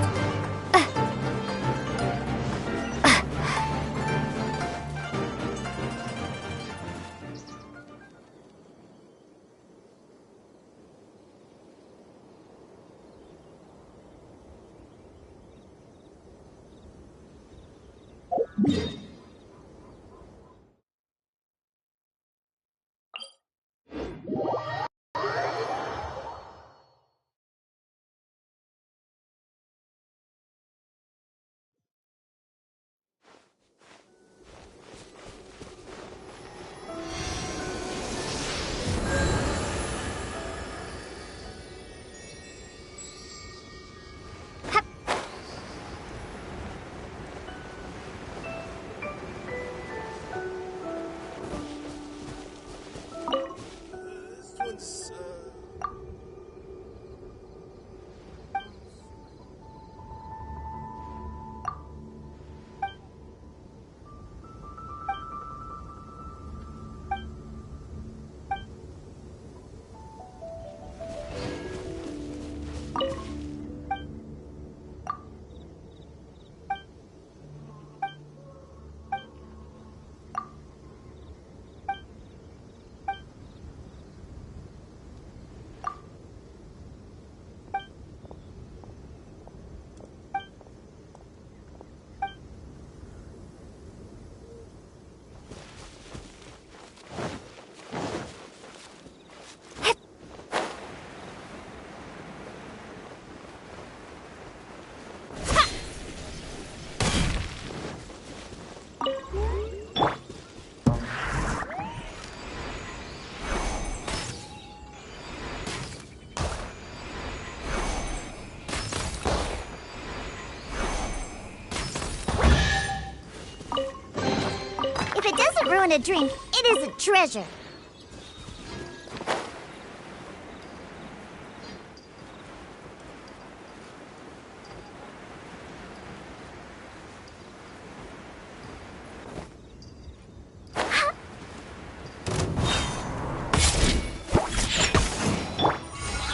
ruin a drink, it isn't treasure.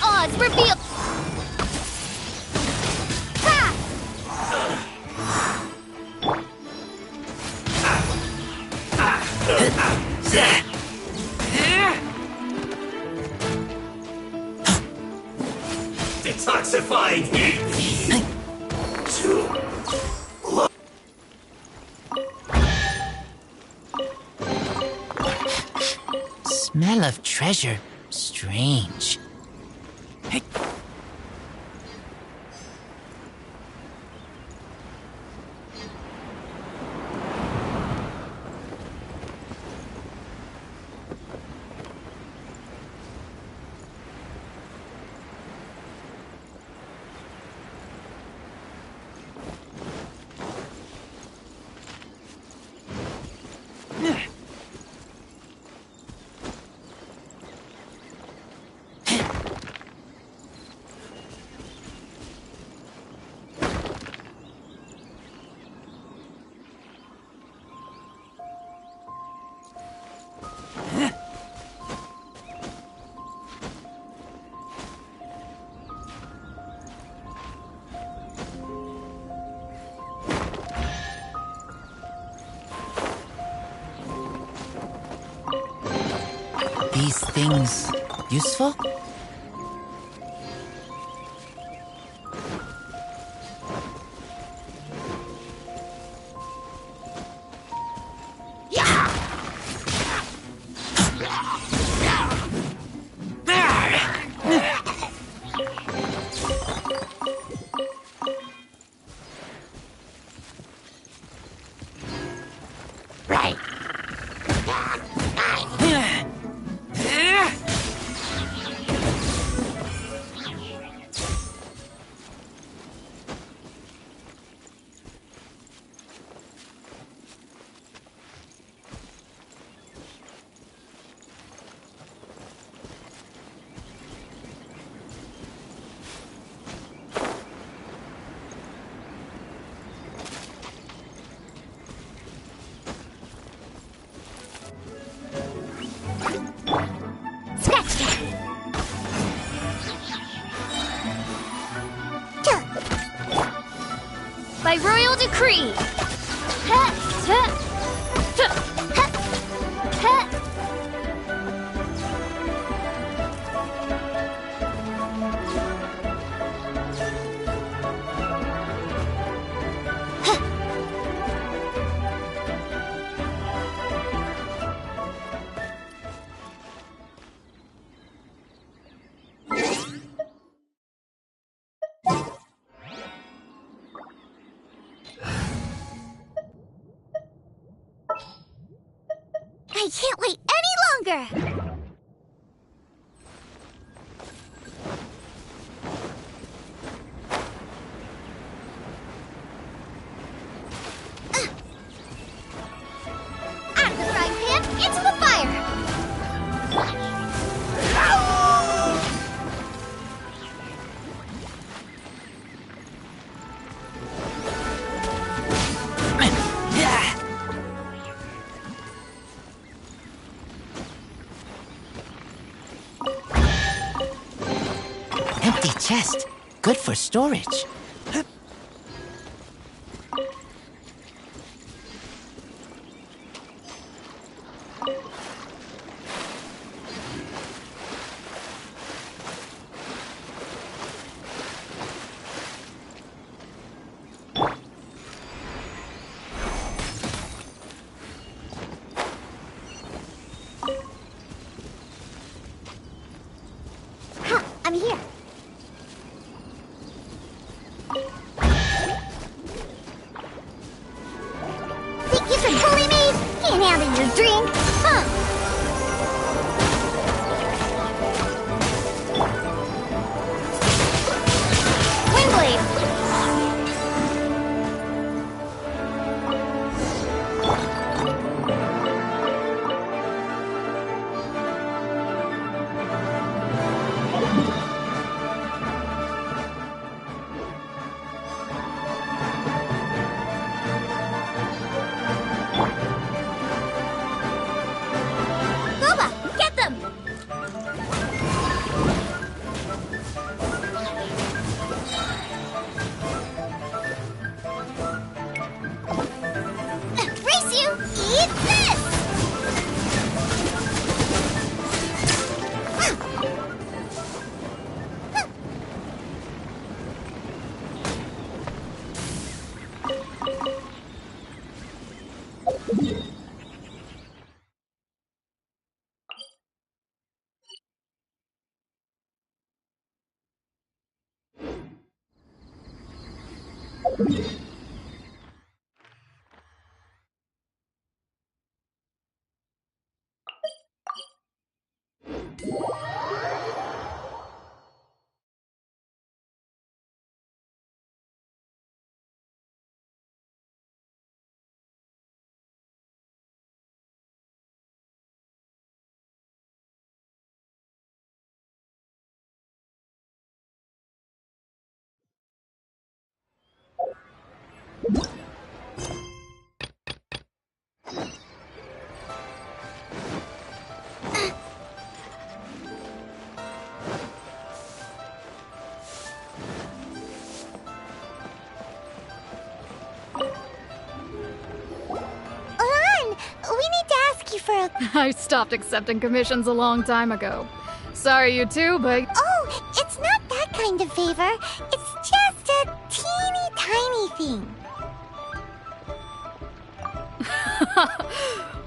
Oz, reveal! Detoxifying heat. Smell of treasure. Strange. these things useful? Right. Scratch that. By royal decree. Ha, ta, ta, ha, ha. I can't wait any longer. Out of the frying pan, into the fire. Empty chest. Good for storage. Huh, I'm here. Think you can bully me? Can't handle your drink, huh? Windblade. Boba, get them! Race you! Eat this! for a... I stopped accepting commissions a long time ago. Sorry, you two, but... Oh, it's not that kind of favor. It's just a teeny tiny thing.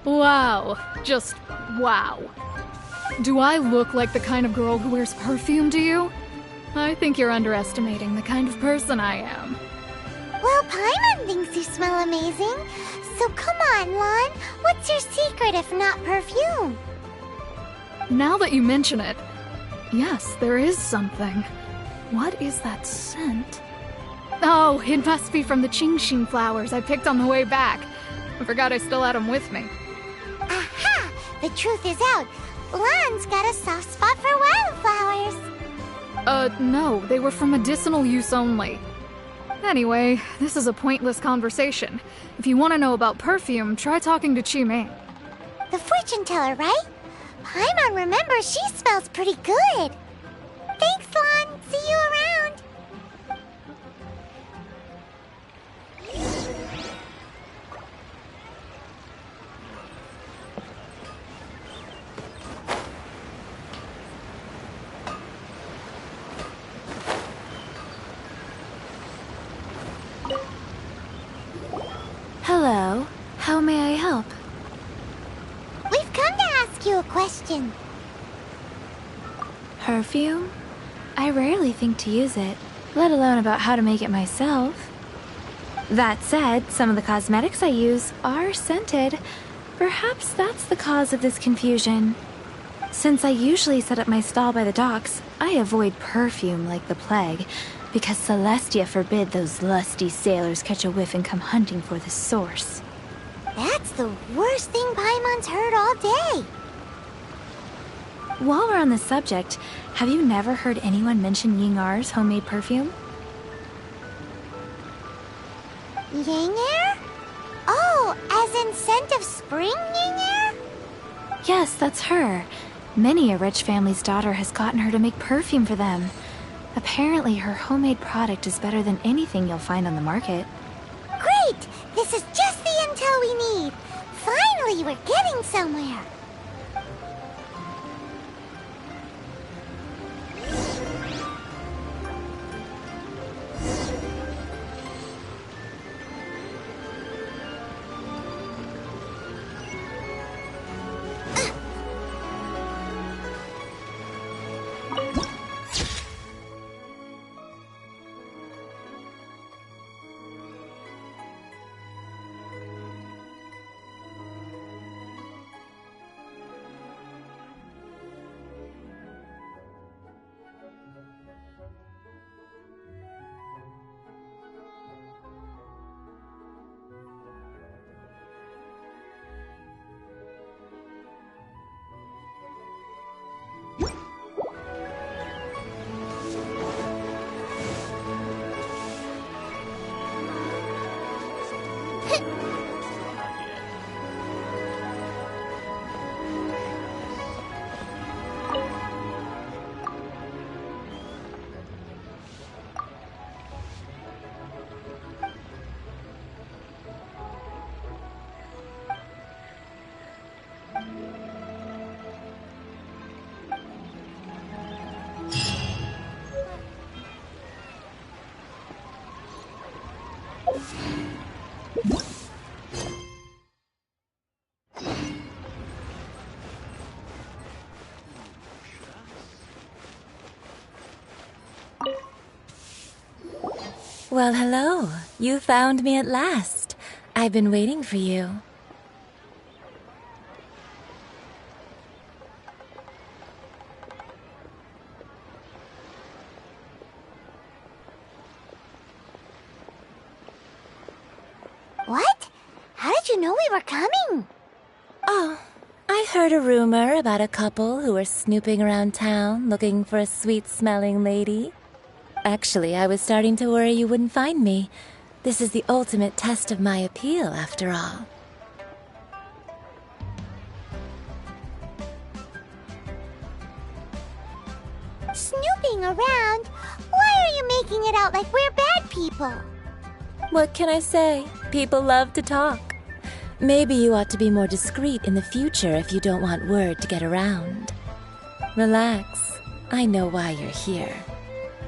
Wow. Just wow. Do I look like the kind of girl who wears perfume to you? I think you're underestimating the kind of person I am. Well, Paimon thinks you smell amazing. So come on, Lon. What's your secret if not perfume? Now that you mention it, yes, there is something. What is that scent? Oh, it must be from the Qingxin flowers I picked on the way back. I forgot I still had them with me. Aha! The truth is out. Lon's got a soft spot for wildflowers. No, they were for medicinal use only. Anyway, this is a pointless conversation. If you want to know about perfume, try talking to Qimei. The fortune teller, right? Paimon remembers she smells pretty good. Thanks, Lon. See you around. Hello. How may I help? We've come to ask you a question. Perfume? I rarely think to use it, let alone about how to make it myself. That said, some of the cosmetics I use are scented. Perhaps that's the cause of this confusion. Since I usually set up my stall by the docks, I avoid perfume like the plague, because Celestia forbid those lusty sailors catch a whiff and come hunting for the source. That's the worst thing Paimon's heard all day. While we're on the subject, have you never heard anyone mention Ying-Ar's homemade perfume? Ying-Er? Oh, as in scent of spring, Ying-Er? Yes, that's her. Many a rich family's daughter has gotten her to make perfume for them. Apparently, her homemade product is better than anything you'll find on the market. Great! This is just the intel we need. Finally, we're getting somewhere. Well, hello. You found me at last. I've been waiting for you. What? How did you know we were coming? Oh, I heard a rumor about a couple who were snooping around town looking for a sweet-smelling lady. Actually, I was starting to worry you wouldn't find me. This is the ultimate test of my appeal, after all. Snooping around? Why are you making it out like we're bad people? What can I say? People love to talk. Maybe you ought to be more discreet in the future if you don't want word to get around. Relax. I know why you're here.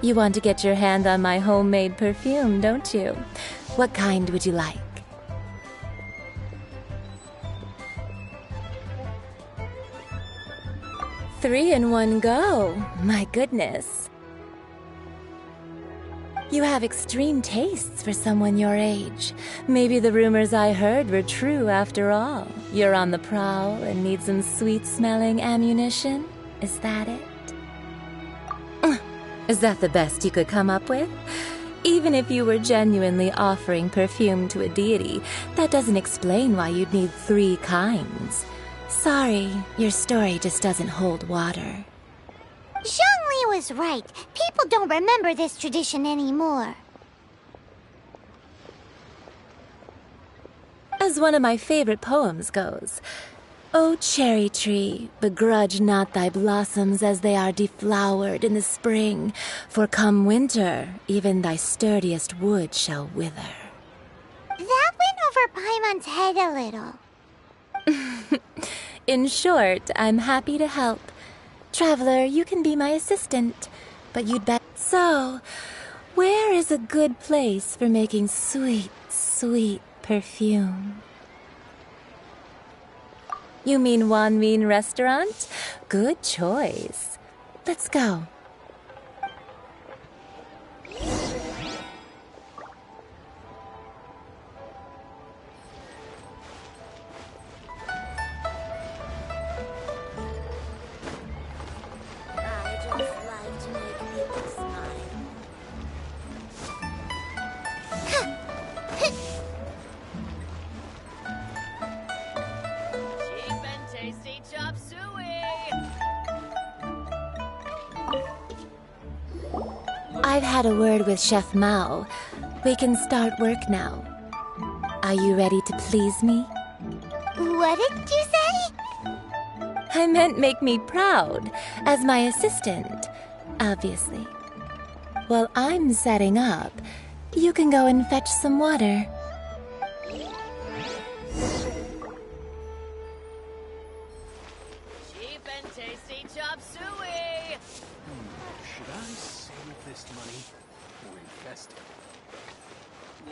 You want to get your hand on my homemade perfume, don't you? What kind would you like? Three in one go. My goodness. You have extreme tastes for someone your age. Maybe the rumors I heard were true after all. You're on the prowl and need some sweet-smelling ammunition? Is that it? Is that the best you could come up with? Even if you were genuinely offering perfume to a deity, that doesn't explain why you'd need 3 kinds. Sorry, your story just doesn't hold water. Zhongli was right. People don't remember this tradition anymore. As one of my favorite poems goes, O cherry tree, begrudge not thy blossoms as they are deflowered in the spring, for come winter, even thy sturdiest wood shall wither. That went over Paimon's head a little. In short, I'm happy to help. Traveler, you can be my assistant, but you'd bet. So, where is a good place for making sweet, sweet perfume? You mean Wanmin Restaurant? Good choice. Let's go. I've had a word with Chef Mao. We can start work now. Are you ready to please me? What did you say? I meant make me proud, as my assistant, obviously. While I'm setting up, you can go and fetch some water. Cheap and tasty chop suey! Should I save this money or invest it?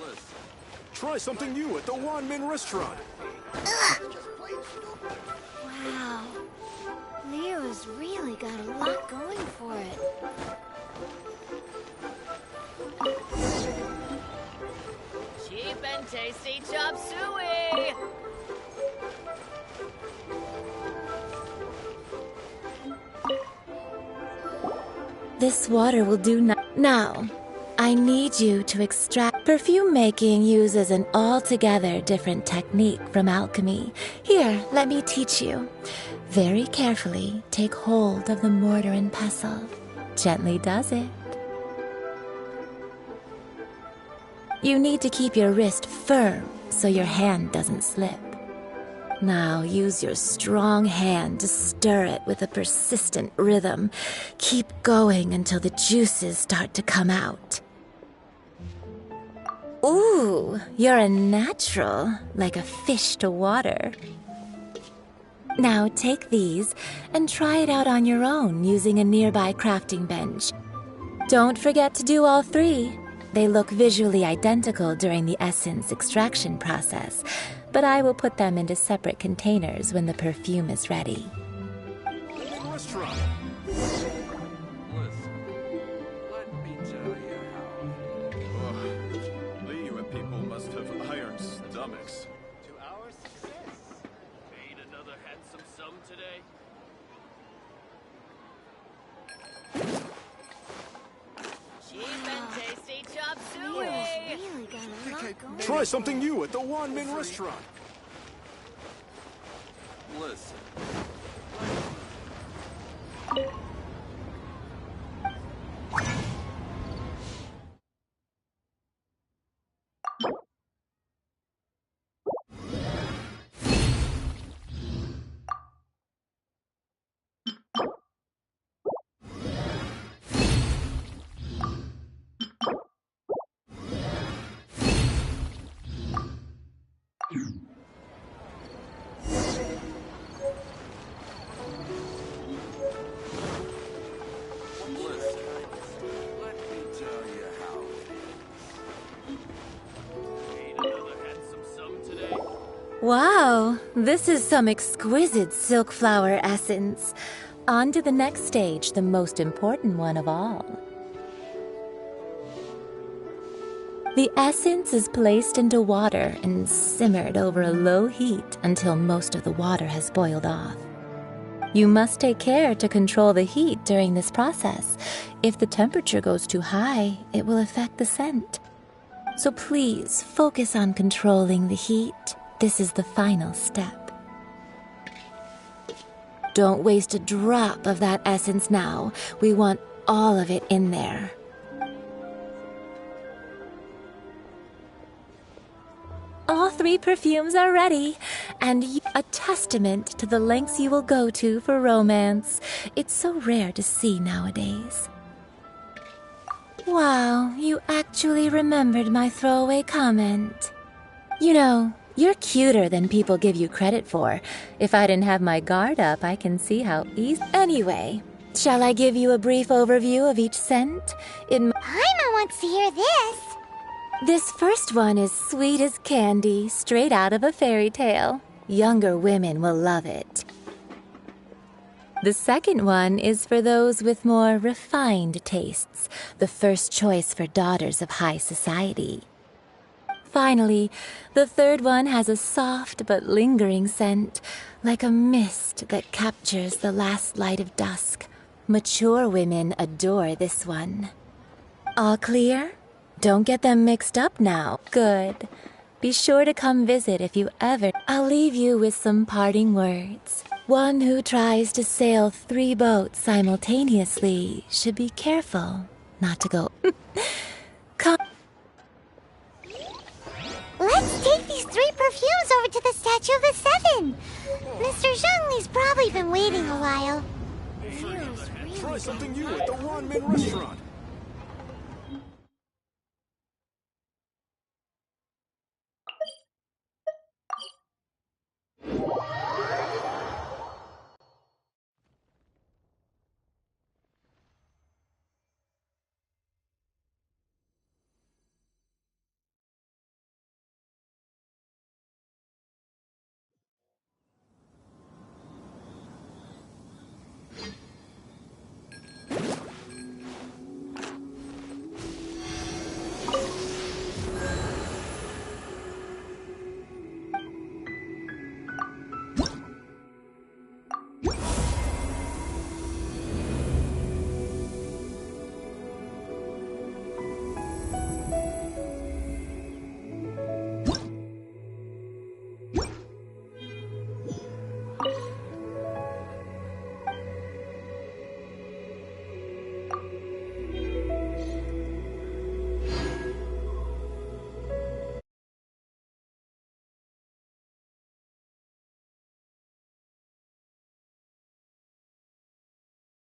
Listen, try something new at the Wanmin Restaurant. Wow. Leo's really got a lot going for it. Cheap and tasty chop suey! This water will do now. I need you to extract. Perfume making uses an altogether different technique from alchemy. Here, let me teach you. Very carefully, take hold of the mortar and pestle. Gently does it. You need to keep your wrist firm so your hand doesn't slip. Now use your strong hand to stir it with a persistent rhythm. Keep going until the juices start to come out. Ooh, you're a natural, like a fish to water. Now take these and try it out on your own using a nearby crafting bench. Don't forget to do all 3. They look visually identical during the essence extraction process, but I will put them into separate containers when the perfume is ready. Restaurant. Listen, let me tell you how. Liyue people must have iron stomachs. To our success. Ain't another handsome sum today? Cheap and tasty chop suey! Leo's really got a lot going Try something new at the Wanmin Restaurant. Listen. Wow, this is some exquisite silk flower essence. On to the next stage, the most important one of all. The essence is placed into water and simmered over a low heat until most of the water has boiled off. You must take care to control the heat during this process. If the temperature goes too high, it will affect the scent. So please focus on controlling the heat. This is the final step. Don't waste a drop of that essence now. We want all of it in there. All 3 perfumes are ready, and a testament to the lengths you will go to for romance. It's so rare to see nowadays. Wow, you actually remembered my throwaway comment. You know, you're cuter than people give you credit for. If I didn't have my guard up, I can see how easy. Anyway, shall I give you a brief overview of each scent? Paimon wants to hear this. This first one is sweet as candy, straight out of a fairy tale. Younger women will love it. The second one is for those with more refined tastes, the first choice for daughters of high society. Finally, the third one has a soft but lingering scent, like a mist that captures the last light of dusk. Mature women adore this one. All clear? Don't get them mixed up now. Good. Be sure to come visit if you ever... I'll leave you with some parting words. One who tries to sail 3 boats simultaneously should be careful not to go... Come... Let's take these 3 perfumes over to the Statue of the Seven. Mr. Zhongli's probably been waiting a while. Try something new at the Wanmin restaurant.